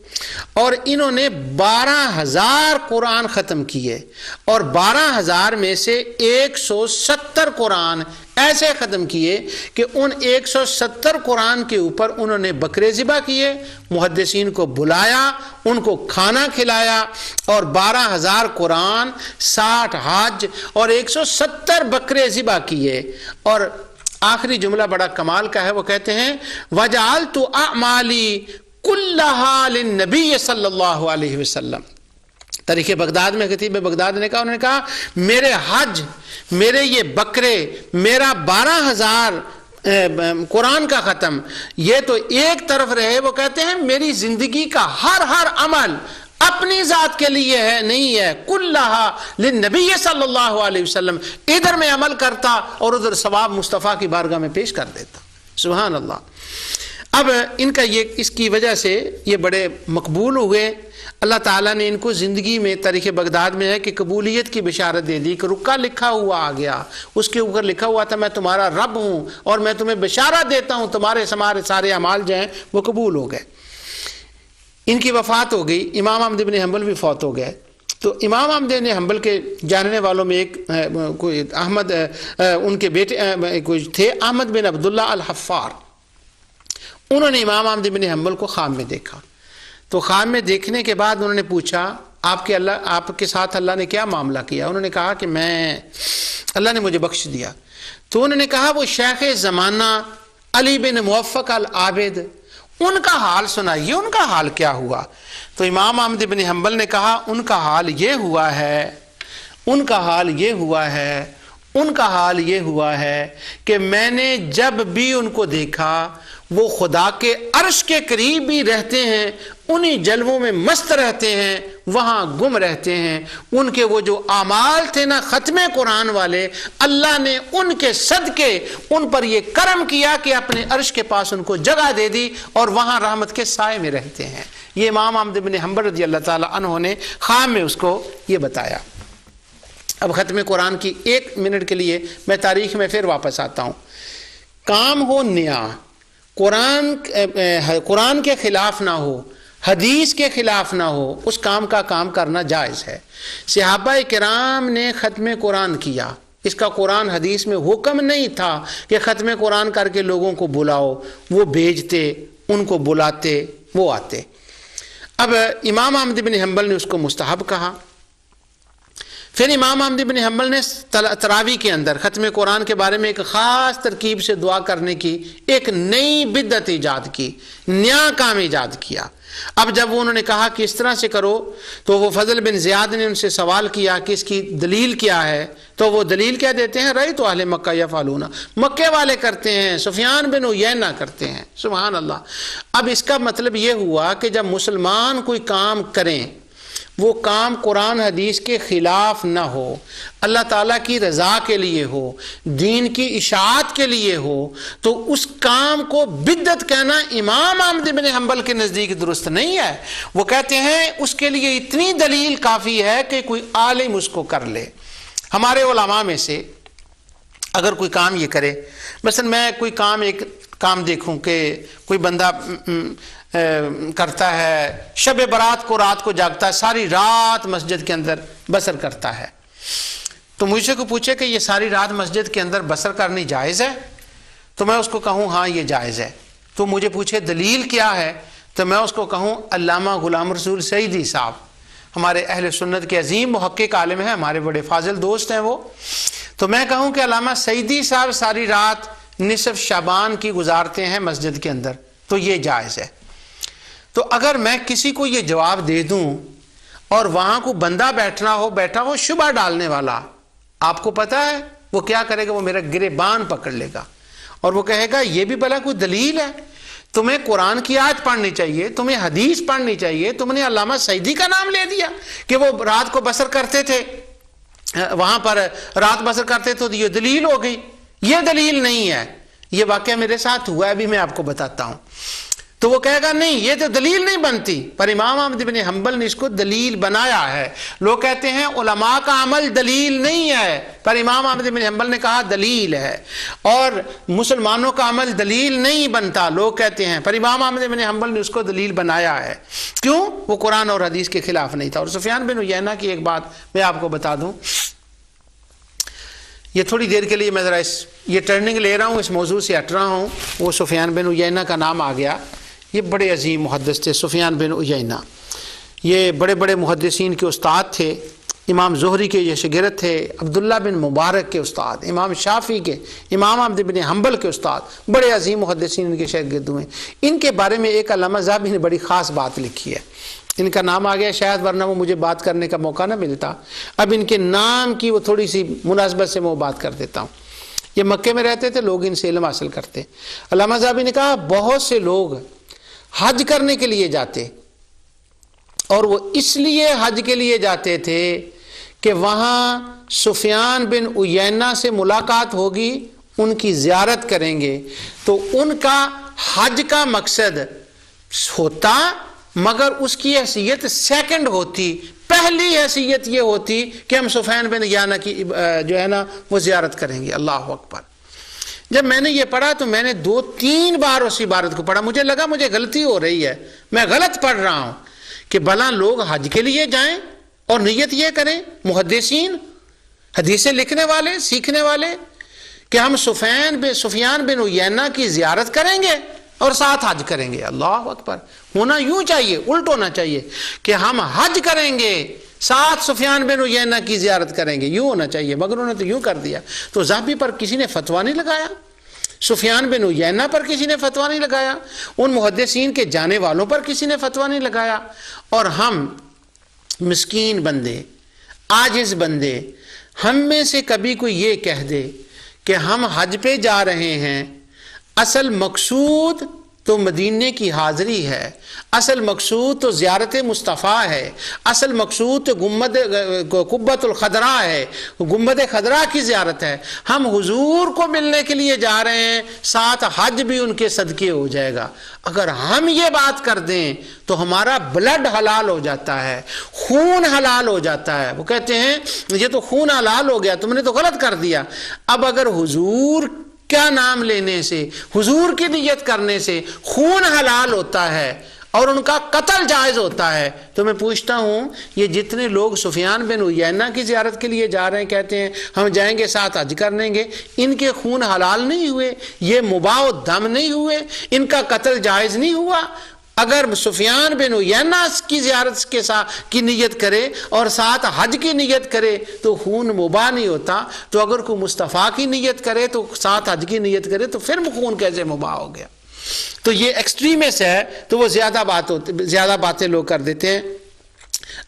اور انہوں نے 12,000 قرآن ختم کیے، اور 12,000 میں سے 170 قرآن ایسے ختم کیے کہ ان 170 قرآن کے اوپر انہوں نے بکرے ذبح کیے، محدثین کو بلایا، ان کو کھانا کھلایا، اور 12,000 قرآن، 60 حج اور 170 بکرے ذبح کیے۔ اور آخری جملہ بڑا کمال کا ہے، وہ کہتے ہیں وَجَعَلْتُ أَعْمَالِي كُلَّهَا لِلنَّبِيِّ صلی اللہ علیہ وسلم۔ تاریخ بغداد میں خطیب بغداد نے کہا، انہوں نے کہا میرے حج، میرے یہ بکرے، میرا 12,000 قرآن کا ختم، یہ تو ایک طرف رہے، وہ کہتے ہیں میری زندگی کا ہر عمل اپنی ذات کے لیے ہے، نہیں ہے، کلھا للنبی صلی اللہ علیہ وسلم، ادھر میں عمل کرتا اور ادھر ثواب مصطفیٰ کی بارگاہ میں پیش کر دیتا۔ سبحان اللہ۔ اب ان کا یہ اس کی وجہ سے یہ بڑے مقبول ہوئے۔ اللہ تعالیٰ نے ان کو زندگی میں، تاریخ بغداد میں ہے کہ قبولیت کی بشارت دے دی، کہ رکا لکھا ہوا آ گیا، اس کے اوپر لکھا ہوا تھا میں تمہارا رب ہوں اور میں تمہیں بشارت دیتا ہوں تمہارے سارے اعمال جو ہیں وہ قبول ہو گئے۔ ان کی وفات ہو گئی، امام احمد بن حنبل بھی فوت ہو گئے۔ تو امام احمد بن حنبل کے جاننے والوں میں ایک کوئی احمد، ان کے بیٹے کوئی تھے احمد بن عبداللہ الحفار، انہوں نے امام احمد بن حنبل کو خواب میں دیکھا۔ تو خواب میں دیکھنے کے بعد انہوں نے پوچھا آپ کے ساتھ اللہ نے کیا معاملہ کیا؟ انہوں نے کہا کہ اللہ نے مجھے بخش دیا۔ تو انہوں نے کہا وہ شیخ زمانہ علی بن موفق العابد، ان کا حال سنائیے، ان کا حال کیا ہوا؟ تو امام احمد بن حنبل نے کہا ان کا حال یہ ہوا ہے، ان کا حال یہ ہوا ہے، ان کا حال یہ ہوا ہے کہ میں نے جب بھی ان کو دیکھا وہ خدا کے عرش کے قریب بھی رہتے ہیں، انہی جلووں میں مست رہتے ہیں، وہاں گم رہتے ہیں۔ ان کے وہ جو اعمال تھے نا ختم قرآن والے، اللہ نے ان کے صدقے ان پر یہ کرم کیا کہ اپنے عرش کے پاس ان کو جگہ دے دی اور وہاں رحمت کے سائے میں رہتے ہیں۔ یہ امام احمد بن حنبل رضی اللہ تعالی عنہ نے خواب میں اس کو یہ بتایا۔ اب ختم قرآن کی 1 منٹ کے لیے میں تاریخ میں پھر واپس آتا ہوں۔ کام ہو نیا، قرآن کے خلاف نہ ہو، حدیث کے خلاف نہ ہو، اس کام کا کام کرنا جائز ہے۔ صحابہ کرام نے ختم قرآن کیا، اس کا قرآن حدیث میں حکم نہیں تھا کہ ختم قرآن کر کے لوگوں کو بلاؤ، وہ بھیجتے، ان کو بلاتے، وہ آتے۔ اب امام احمد بن حنبل نے اس کو مستحب کہا۔ پھر امام احمد بن حنبل نے تراویح کے اندر ختم قرآن کے بارے میں ایک خاص ترکیب سے دعا کرنے کی ایک نئی بدعت ایجاد کی، نیا کام ایجاد کیا۔ اب جب انہوں نے کہا کہ اس طرح سے کرو، تو وہ فضل بن زیاد نے ان سے سوال کیا کہ اس کی دلیل کیا ہے؟ تو وہ دلیل کیا دیتے ہیں؟ رأیت اہل مکہ یفعلون، مکے والے کرتے ہیں، سفیان بن عیینہ کرتے ہیں۔ سبحان اللہ۔ اب اس کا مطلب یہ ہوا کہ جب مسلمان کوئی کام کریں، وہ کام قرآن حدیث کے خلاف نہ ہو، اللہ تعالیٰ کی رضا کے لیے ہو، دین کی اشاعت کے لیے ہو، تو اس کام کو بدعت کہنا امام احمد بن حنبل کے نزدیک درست نہیں ہے۔ وہ کہتے ہیں اس کے لیے اتنی دلیل کافی ہے کہ کوئی عالم اس کو کر لے۔ ہمارے علماء میں سے اگر کوئی کام یہ کرے، مثلا میں کوئی ایک کام دیکھوں کہ کوئی بندہ کرتا ہے، شب برات کو رات کو جاگتا ہے، ساری رات مسجد کے اندر بسر کرتا ہے، تو مجھ سے کو پوچھے کہ یہ ساری رات مسجد کے اندر بسر کرنی جائز ہے؟ تو میں اس کو کہوں ہاں یہ جائز ہے۔ تو مجھے پوچھے دلیل کیا ہے؟ تو میں اس کو کہوں علامہ غلام رسول سعیدی صاحب، ہمارے اہل سنت کے عظیم محقق عالم ہیں، ہمارے بڑے فاضل دوست ہیں وہ، تو میں کہوں کہ علامہ سعیدی صاحب ساری رات نصف شعبان کی گزارتے ہیں مسجد کے اندر، تو یہ جائز ہے۔ تو اگر میں کسی کو یہ جواب دے دوں اور وہاں کو بندہ بیٹھا ہو شبہ ڈالنے والا، آپ کو پتا ہے وہ کیا کرے گا؟ وہ میرا گریبان پکڑ لے گا اور وہ کہے گا یہ بھی بھلا کوئی دلیل ہے؟ تمہیں قرآن کی آیت پڑھنی چاہیے، تمہیں حدیث پڑھنی چاہیے، تم نے علامہ سعیدی کا نام لے دیا کہ وہ رات کو بسر کرتے تھے، وہاں پر رات بسر کرتے تو یہ دلیل ہو گئی۔ یہ دلیل نہیں ہے، یہ واقعہ میرے ساتھ ہوا ہے، ابھی میں آپ کو بتاتا ہوں۔ تو وہ کہے گا نہیں یہ تو دلیل نہیں بنتی، پر امام احمد بن حنبل نے اس کو دلیل بنایا ہے۔ لوگ کہتے ہیں علماء کا عمل دلیل نہیں ہے، پر امام احمد بن حنبل نے کہا دلیل ہے، اور مسلمانوں کا عمل دلیل نہیں بنتا لوگ کہتے ہیں، پر امام احمد بن حنبل نے اس کو دلیل بنایا ہے۔ کیوں؟ وہ قرآن اور حدیث کے خلاف نہیں تھا۔ اور سفیان بن عیینہ کی ایک بات میں آپ کو بتا دوں، یہ تھوڑی دیر کے لیے میں ذرا یہ ٹرننگ لے رہا ہوں، اس موضوع سے ہٹ رہا ہوں۔ وہ سفیان بن عیینہ کا نام آ گیا، یہ بڑے عظیم محدث تھے سفیان بن عیینہ، یہ بڑے بڑے محدثین کے استاد تھے، امام زہری کے یہ شاگرد تھے، عبداللہ بن مبارک کے استاد، امام شافعی کے، امام احمد بن حنبل کے استاد، بڑے عظیم محدثین ان کے شاگرد ہوئے۔ ان کے بارے میں ایک علامہ ذہبی نے بڑی خاص بات لکھی ہے، ان کا نام آ گیا شاید ورنہ وہ مجھے بات کرنے کا موقع نہ ملتا، اب ان کے نام کی وہ تھوڑی سی مناسبت سے میں وہ بات کر دیتا ہوں۔ یہ مکے میں رہتے تھے، لوگ ان سے علم حاصل کرتے۔ علامہ ذہبی نے کہا بہت سے لوگ حج کرنے کے لیے جاتے، اور وہ اس لیے حج کے لیے جاتے تھے کہ وہاں سفیان بن عیینہ سے ملاقات ہوگی، ان کی زیارت کریں گے، تو ان کا حج کا مقصد ہوتا، مگر اس کی حیثیت سیکنڈ ہوتی، پہلی حیثیت یہ ہوتی کہ ہم سفیان بن عیینہ کی جو ہے نا وہ زیارت کریں گے۔ اللہ اکبر! جب میں نے یہ پڑھا تو میں نے 2-3 بار اس عبارت کو پڑھا، مجھے لگا مجھے غلطی ہو رہی ہے، میں غلط پڑھ رہا ہوں کہ بھلا لوگ حج کے لیے جائیں اور نیت یہ کریں، محدثین، حدیثیں لکھنے والے، سیکھنے والے، کہ ہم سفیان بن عیینہ کی زیارت کریں گے اور ساتھ حج کریں گے۔ اللہ اکبر! ہونا یوں چاہیے، الٹ ہونا چاہیے کہ ہم حج کریں گے ساتھ سفیان بن عیینہ کی زیارت کریں گے، یوں ہونا چاہیے، مگر انہوں نے تو یوں کر دیا۔ تو ذہبی پر کسی نے فتویٰ نہیں لگایا، سفیان بن عیینہ پر کسی نے فتویٰ نہیں لگایا، ان محدثین کے جانے والوں پر کسی نے فتویٰ نہیں لگایا، اور ہم مسکین بندے، عاجز بندے، ہم میں سے کبھی کوئی یہ کہہ دے کہ ہم حج پہ جا رہے ہیں، اصل مقصود تو مدینے کی حاضری ہے، اصل مقصود تو زیارت مصطفیٰ ہے، اصل مقصود تو قبۃ الخضراء ہے، گنبد خضراء کی زیارت ہے، ہم حضور کو ملنے کے لیے جا رہے ہیں، ساتھ حج بھی ان کے صدقے ہو جائے گا۔ اگر ہم یہ بات کر دیں تو ہمارا بلڈ حلال ہو جاتا ہے، خون حلال ہو جاتا ہے۔ وہ کہتے ہیں یہ تو خون حلال ہو گیا، تم نے تو غلط کر دیا۔ اب اگر حضور کیا نام لینے سے، حضور کی نیت کرنے سے خون حلال ہوتا ہے اور ان کا قتل جائز ہوتا ہے، تو میں پوچھتا ہوں یہ جتنے لوگ سفیان بن عیینہ کی زیارت کے لیے جا رہے ہیں، کہتے ہیں ہم جائیں گے ساتھ حج کریں گے، ان کے خون حلال نہیں ہوئے، یہ مباح الدم نہیں ہوئے، ان کا قتل جائز نہیں ہوا؟ اگر سفیان بن عیینہ کی زیارت کے ساتھ کی نیت کرے اور ساتھ حج کی نیت کرے تو خون مباح نہیں ہوتا، تو اگر کوئی مصطفیٰ کی نیت کرے تو ساتھ حج کی نیت کرے تو پھر خون کیسے مباح ہو گیا؟ تو یہ ایکسٹریمس ہے، تو وہ زیادہ باتیں لوگ کر دیتے ہیں۔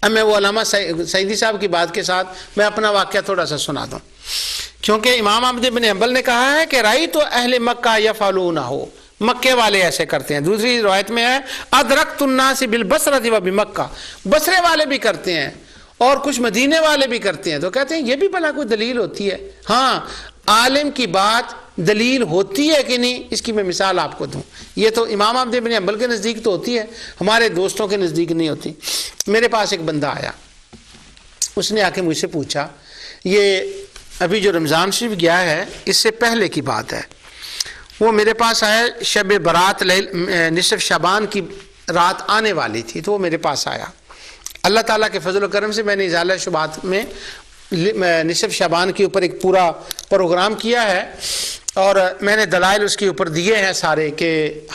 اب میں وہ علامہ سعیدی صاحب کی بات کے ساتھ میں اپنا واقعہ تھوڑا سا سنا دوں، کیونکہ امام احمد بن حنبل نے کہا ہے کہ رائی تو اہل مکہ یفعلونہ، مکے والے ایسے کرتے ہیں۔ دوسری روایت میں ہے ادرکت الناس بالبصرۃ و بمکہ، بصرے والے بھی کرتے ہیں اور کچھ مدینے والے بھی کرتے ہیں۔ تو کہتے ہیں یہ بھی بھلا کوئی دلیل ہوتی ہے؟ ہاں، عالم کی بات دلیل ہوتی ہے کہ نہیں، اس کی میں مثال آپ کو دوں۔ یہ تو امام احمد بن حنبل کے نزدیک تو ہوتی ہے، ہمارے دوستوں کے نزدیک نہیں ہوتی۔ میرے پاس ایک بندہ آیا، اس نے آ کے مجھ سے پوچھا، یہ ابھی جو رمضان شریف گیا ہے اس سے پہلے کی بات ہے، وہ میرے پاس آیا، شب برات نصف شعبان کی رات آنے والی تھی، تو وہ میرے پاس آیا۔ اللہ تعالیٰ کے فضل و کرم سے میں نے ازالہ شبہات میں نصف شعبان کے اوپر ایک پورا پروگرام کیا ہے، اور میں نے دلائل اس کے اوپر دیے ہیں سارے، کہ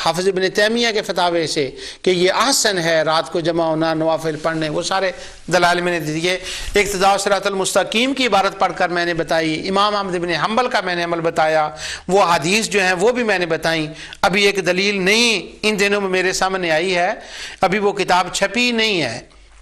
حافظ ابن تیمیہ کے فتاوے سے کہ یہ احسن ہے رات کو جمع ہونا، نوافل پڑھنے، وہ سارے دلائل میں نے دیے۔ اقتداء صراط المستقیم کی عبارت پڑھ کر میں نے بتائی، امام احمد بن حنبل کا میں نے عمل بتایا، وہ حدیث جو ہیں وہ بھی میں نے بتائیں۔ ابھی ایک دلیل نہیں ان دنوں میں میرے سامنے آئی ہے، ابھی وہ کتاب چھپی نہیں ہے،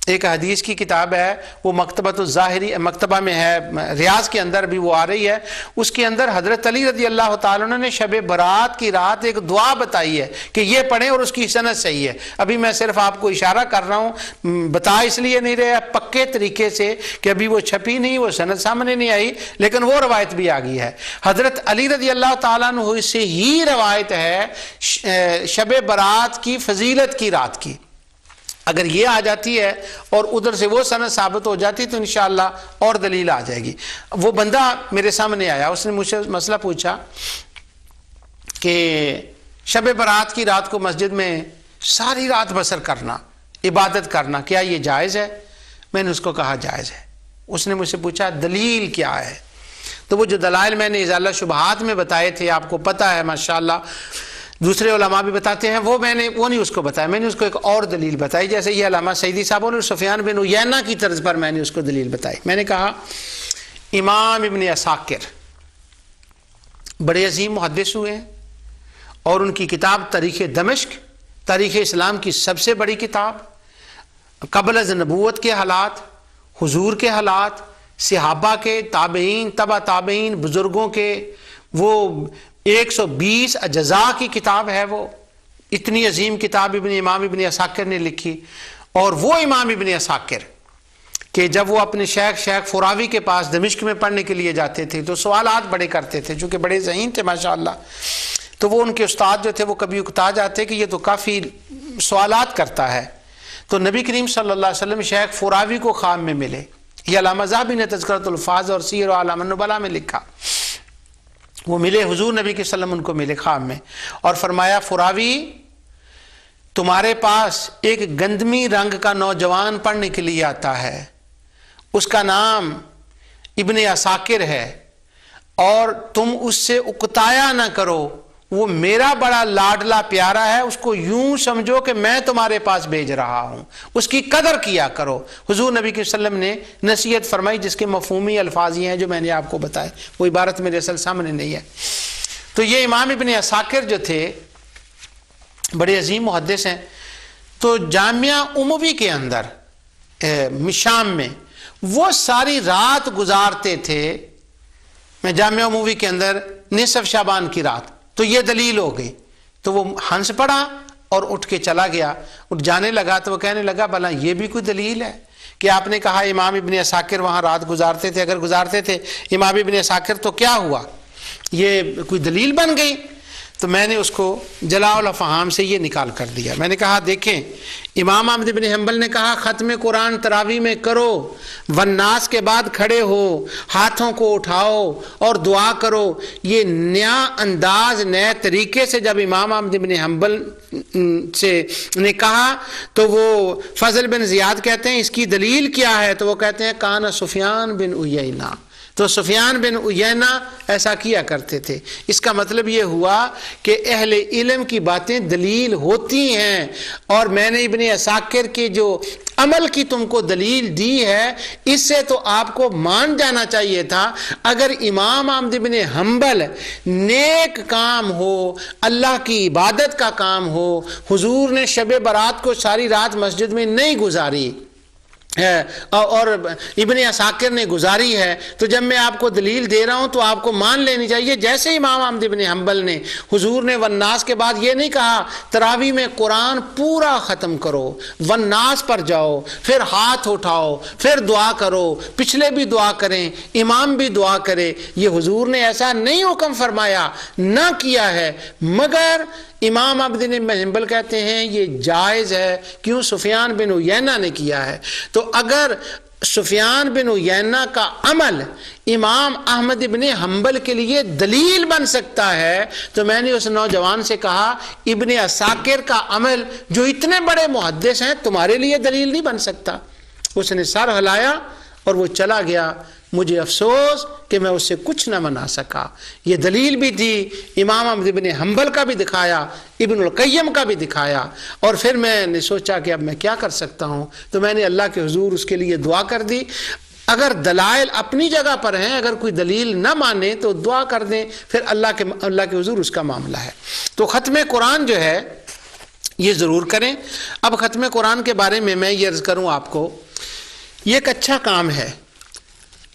ایک حدیث کی کتاب ہے، وہ مکتبۃ الظاہری مکتبہ میں ہے، ریاض کے اندر بھی وہ آ رہی ہے، اس کے اندر حضرت علی رضی اللہ تعالیٰ عنہ نے شب برات کی رات ایک دعا بتائی ہے کہ یہ پڑھیں اور اس کی سند صحیح ہے۔ ابھی میں صرف آپ کو اشارہ کر رہا ہوں، بتا اس لیے نہیں رہا پکے طریقے سے کہ ابھی وہ چھپی نہیں، وہ سند سامنے نہیں آئی، لیکن وہ روایت بھی آ گئی ہے۔ حضرت علی رضی اللہ تعالیٰ عنہ سے ہی روایت ہے شب برات کی فضیلت کی رات کی۔ اگر یہ آ جاتی ہے اور ادھر سے وہ سند ثابت ہو جاتی تو انشاءاللہ اور دلیل آ جائے گی۔ وہ بندہ میرے سامنے آیا، اس نے مجھ سے مسئلہ پوچھا کہ شب برات کی رات کو مسجد میں ساری رات بسر کرنا، عبادت کرنا، کیا یہ جائز ہے؟ میں نے اس کو کہا جائز ہے۔ اس نے مجھ سے پوچھا دلیل کیا ہے؟ تو وہ جو دلائل میں نے ازالہ شبہات میں بتائے تھے، آپ کو پتہ ہے ماشاءاللہ، دوسرے علماء بھی بتاتے ہیں، وہ نہیں اس کو بتایا، میں نے اس کو ایک اور دلیل بتائی، جیسے یہ علامہ سعیدی صاحب اور سفیان بن عیینہ کی طرز پر میں نے اس کو دلیل بتائی۔ میں نے کہا امام ابن عساکر بڑے عظیم محدث ہوئے ہیں، اور ان کی کتاب تاریخ دمشق تاریخ اسلام کی سب سے بڑی کتاب، قبل از نبوت کے حالات، حضور کے حالات، صحابہ کے، تابعین، تبع تابعین، بزرگوں کے، وہ 120 اجزاء کی کتاب ہے، وہ اتنی عظیم کتاب امام ابن عساکر نے لکھی۔ اور وہ امام ابن عساکر کہ جب وہ اپنے شیخ فراوی کے پاس دمشق میں پڑھنے کے لیے جاتے تھے تو سوالات بڑے کرتے تھے، چونکہ بڑے ذہین تھے ماشاءاللہ، تو وہ ان کے استاد جو تھے وہ کبھی اکتا جاتے کہ یہ تو کافی سوالات کرتا ہے۔ تو نبی کریم صلی اللہ علیہ وسلم شیخ فراوی کو خواب میں ملے، یہ علامہ ذہبی نے تذکرۃ الفاظ اور سیر اعلام النبلاء میں لکھا۔ وہ ملے حضور نبی کے وسلم، ان کو ملے خواب میں، اور فرمایا فراوی تمہارے پاس ایک گندمی رنگ کا نوجوان پڑھنے کے لیے آتا ہے، اس کا نام ابن عساکر ہے، اور تم اس سے اکتایا نہ کرو، وہ میرا بڑا لاڈلا پیارا ہے، اس کو یوں سمجھو کہ میں تمہارے پاس بھیج رہا ہوں، اس کی قدر کیا کرو۔ حضور نبی کے وسلم نے نصیحت فرمائی جس کے مفہومی الفاظ یہ ہیں جو میں نے آپ کو بتائے، وہ عبارت میرے اصل سامنے نہیں ہے۔ تو یہ امام ابن عساکر جو تھے بڑے عظیم محدث ہیں، تو جامعہ اموی کے اندر شام میں وہ ساری رات گزارتے تھے، میں جامعہ اموی کے اندر نصف شعبان کی رات، تو یہ دلیل ہو گئی۔ تو وہ ہنس پڑا اور اٹھ کے چلا گیا، اٹھ جانے لگا تو وہ کہنے لگا بھلا یہ بھی کوئی دلیل ہے کہ آپ نے کہا امام ابن عساکر وہاں رات گزارتے تھے، اگر گزارتے تھے امام ابن عساکر تو کیا ہوا، یہ کوئی دلیل بن گئی؟ تو میں نے اس کو جلاء الافہام سے یہ نکال کر دیا۔ میں نے کہا دیکھیں امام احمد بن حنبل نے کہا ختم قرآن تراویح میں کرو، والناس کے بعد کھڑے ہو، ہاتھوں کو اٹھاؤ اور دعا کرو۔ یہ نیا انداز، نئے طریقے سے جب امام احمد بن حنبل سے نے کہا تو وہ فضل بن زیاد کہتے ہیں اس کی دلیل کیا ہے؟ تو وہ کہتے ہیں کان سفیان بن عیینہ، تو سفیان بن عیینہ ایسا کیا کرتے تھے۔ اس کا مطلب یہ ہوا کہ اہل علم کی باتیں دلیل ہوتی ہیں، اور میں نے ابن عساکر کے جو عمل کی تم کو دلیل دی ہے اس سے تو آپ کو مان جانا چاہیے تھا۔ اگر امام احمد بن حنبل نیک کام ہو، اللہ کی عبادت کا کام ہو، حضور نے شب برات کو ساری رات مسجد میں نہیں گزاری اور ابن عساکر نے گزاری ہے، تو جب میں آپ کو دلیل دے رہا ہوں تو آپ کو مان لینی چاہیے۔ جیسے امام احمد بن حنبل نے، حضور نے والناس کے بعد یہ نہیں کہا تراویح میں قرآن پورا ختم کرو، والناس پر جاؤ، پھر ہاتھ اٹھاؤ، پھر دعا کرو، پچھلے بھی دعا کریں، امام بھی دعا کرے، یہ حضور نے ایسا نہیں حکم فرمایا، نہ کیا ہے، مگر امام احمد بن حنبل کہتے ہیں یہ جائز ہے۔ کیوں؟ سفیان بن عیینہ نے کیا ہے۔ تو اگر سفیان بن عیینہ کا عمل امام احمد بن حنبل کے لیے دلیل بن سکتا ہے تو میں نے اس نوجوان سے کہا ابن عساکر کا عمل جو اتنے بڑے محدث ہیں تمہارے لیے دلیل نہیں بن سکتا۔ اس نے سر ہلایا اور وہ چلا گیا۔ مجھے افسوس کہ میں اس سے کچھ نہ منا سکا۔ یہ دلیل بھی تھی، امام احمد بن حنبل کا بھی دکھایا، ابن القیم کا بھی دکھایا، اور پھر میں نے سوچا کہ اب میں کیا کر سکتا ہوں، تو میں نے اللہ کے حضور اس کے لیے دعا کر دی۔ اگر دلائل اپنی جگہ پر ہیں، اگر کوئی دلیل نہ مانے تو دعا کر دیں، پھر اللہ کے حضور اس کا معاملہ ہے۔ تو ختم قرآن جو ہے یہ ضرور کریں۔ اب ختم قرآن کے بارے میں یہ عرض کروں آپ کو، یہ ایک اچھا کام ہے،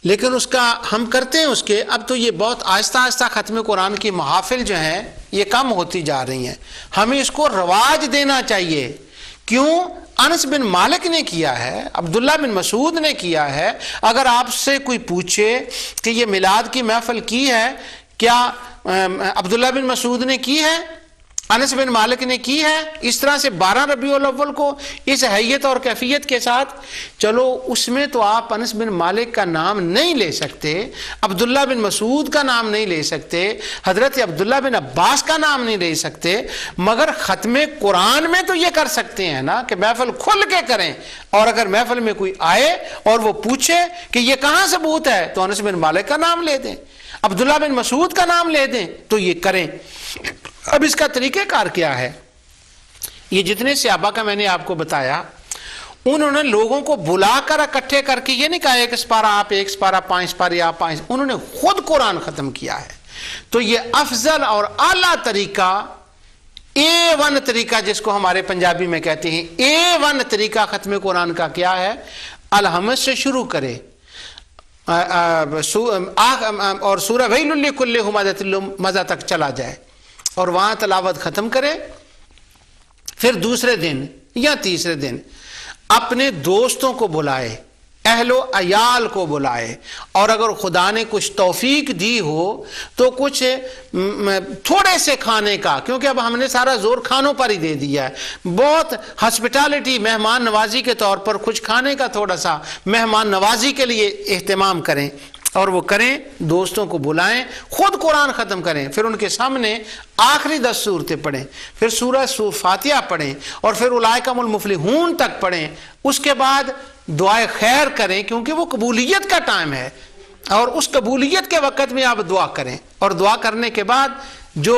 لیکن اس کا ہم کرتے ہیں اس کے، اب تو یہ بہت آہستہ آہستہ ختم قرآن کی محافل جو ہیں یہ کم ہوتی جا رہی ہیں، ہمیں اس کو رواج دینا چاہیے۔ کیوں؟ انس بن مالک نے کیا ہے، عبداللہ بن مسعود نے کیا ہے۔ اگر آپ سے کوئی پوچھے کہ یہ میلاد کی محفل کی ہے، کیا عبداللہ بن مسعود نے کی ہے، انس بن مالک نے کی ہے، اس طرح سے 12 ربیع الاول کو اس حیت اور کیفیت کے ساتھ، چلو اس میں تو آپ انس بن مالک کا نام نہیں لے سکتے، عبداللہ بن مسعود کا نام نہیں لے سکتے، حضرت عبداللہ بن عباس کا نام نہیں لے سکتے، مگر ختم قرآن میں تو یہ کر سکتے ہیں نا کہ محفل کھل کے کریں، اور اگر محفل میں کوئی آئے اور وہ پوچھے کہ یہ کہاں ثبوت ہے تو انس بن مالک کا نام لے دیں، عبداللہ بن مسعود کا نام لے دیں، تو یہ کریں۔ اب اس کا طریقہ کار کیا ہے؟ یہ جتنے صحابہ کا میں نے آپ کو بتایا، انہوں نے لوگوں کو بلا کر اکٹھے کر کے یہ نہیں کہا ایک سپارہ آپ، ایک سپارہ 5 سپارے آپ 5، انہوں نے خود قرآن ختم کیا ہے۔ تو یہ افضل اور اعلیٰ طریقہ، A1 طریقہ جس کو ہمارے پنجابی میں کہتے ہیں، A1 طریقہ ختم قرآن کا کیا ہے؟ الحمد سے شروع کرے اور سورہ ویل لکل ہمزۃ لمزہ تک چلا جائے اور وہاں تلاوت ختم کرے، پھر دوسرے دن یا تیسرے دن اپنے دوستوں کو بلائے، اہل و عیال کو بلائے، اور اگر خدا نے کچھ توفیق دی ہو تو کچھ تھوڑے سے کھانے کا، کیونکہ اب ہم نے سارا زور کھانوں پر ہی دے دیا ہے، بہت ہاسپٹالٹی، مہمان نوازی کے طور پر کچھ کھانے کا تھوڑا سا مہمان نوازی کے لیے اہتمام کریں، اور وہ کریں، دوستوں کو بلائیں، خود قرآن ختم کریں، پھر ان کے سامنے آخری 10 صورتیں پڑھیں، پھر سورہ فاتحہ پڑھیں، اور پھر اولئک هم المفلحون تک پڑھیں، اس کے بعد دعائے خیر کریں، کیونکہ وہ قبولیت کا ٹائم ہے، اور اس قبولیت کے وقت میں آپ دعا کریں، اور دعا کرنے کے بعد جو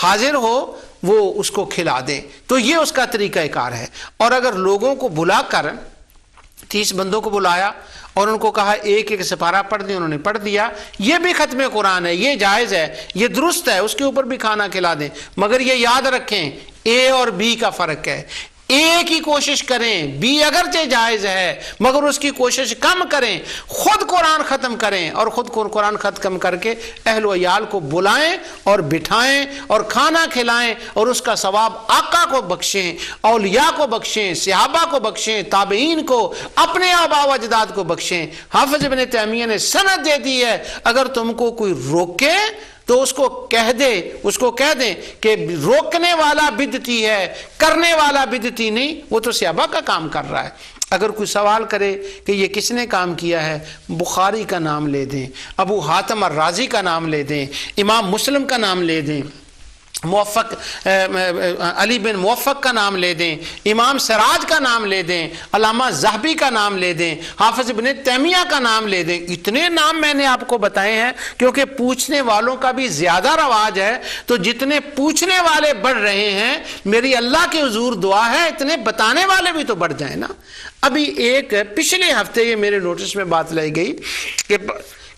حاضر ہو وہ اس کو کھلا دیں۔ تو یہ اس کا طریقہ کار ہے۔ اور اگر لوگوں کو بلا کر 30 بندوں کو بلایا اور ان کو کہا ایک ایک سپارہ پڑھ دیں، انہوں نے پڑھ دیا، یہ بھی ختم قرآن ہے، یہ جائز ہے، یہ درست ہے، اس کے اوپر بھی کھانا کھلا دیں، مگر یہ یاد رکھیں اے اور بی کا فرق ہے۔ اے کی کوشش کریں، بی اگرچہ جائز ہے مگر اس کی کوشش کم کریں، خود قرآن ختم کریں، اور خود قرآن ختم کر کے اہل و عیال کو بلائیں اور بٹھائیں اور کھانا کھلائیں، اور اس کا ثواب آقا کو بخشیں، اولیاء کو بخشیں، صحابہ کو بخشیں، تابعین کو، اپنے آباء و اجداد کو بخشیں۔ حافظ ابن تیمیہ نے سند دے دی ہے، اگر تم کو کوئی روکے تو اس کو کہہ دیں کہ روکنے والا بدعتی ہے، کرنے والا بدعتی نہیں، وہ تو صحابہ کا کام کر رہا ہے۔ اگر کوئی سوال کرے کہ یہ کس نے کام کیا ہے، بخاری کا نام لے دیں، ابو حاتم الرازی کا نام لے دیں، امام مسلم کا نام لے دیں، موفق علی بن موفق کا نام لے دیں، امام سراج کا نام لے دیں، علامہ ذہبی کا نام لے دیں، حافظ ابن تیمیہ کا نام لے دیں۔ اتنے نام میں نے آپ کو بتائے ہیں کیونکہ پوچھنے والوں کا بھی زیادہ رواج ہے، تو جتنے پوچھنے والے بڑھ رہے ہیں، میری اللہ کے حضور دعا ہے اتنے بتانے والے بھی تو بڑھ جائیں نا۔ ابھی ایک پچھلے ہفتے یہ میرے نوٹس میں بات لائی گئی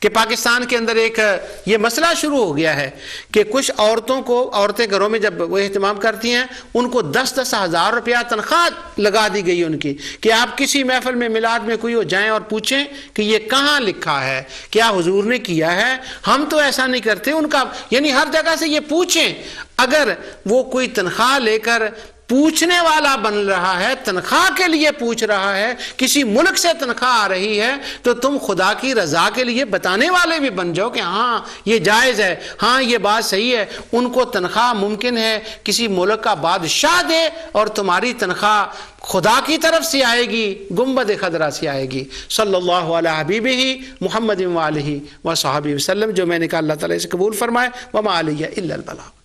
کہ پاکستان کے اندر ایک یہ مسئلہ شروع ہو گیا ہے کہ کچھ عورتیں گھروں میں جب وہ اہتمام کرتی ہیں، ان کو 10-10 ہزار روپیہ تنخواہ لگا دی گئی ان کی، کہ آپ کسی محفل میں میلاد میں کوئی ہو جائیں اور پوچھیں کہ یہ کہاں لکھا ہے، کیا حضور نے کیا ہے، ہم تو ایسا نہیں کرتے، ان کا یعنی ہر جگہ سے یہ پوچھیں۔ اگر وہ کوئی تنخواہ لے کر پوچھنے والا بن رہا ہے، تنخواہ کے لیے پوچھ رہا ہے، کسی ملک سے تنخواہ آ رہی ہے، تو تم خدا کی رضا کے لیے بتانے والے بھی بن جاؤ کہ ہاں یہ جائز ہے، ہاں یہ بات صحیح ہے۔ ان کو تنخواہ ممکن ہے کسی ملک کا بادشاہ دے، اور تمہاری تنخواہ خدا کی طرف سے آئے گی، گنبد خضرا سے آئے گی۔ صلی اللہ علیہ حبیبہ محمد وآلہ وصحبہ وسلم۔ جو میں نے کہا اللہ تعالیٰ اسے قبول فرمائے۔ وما علیہ الا البلاغ۔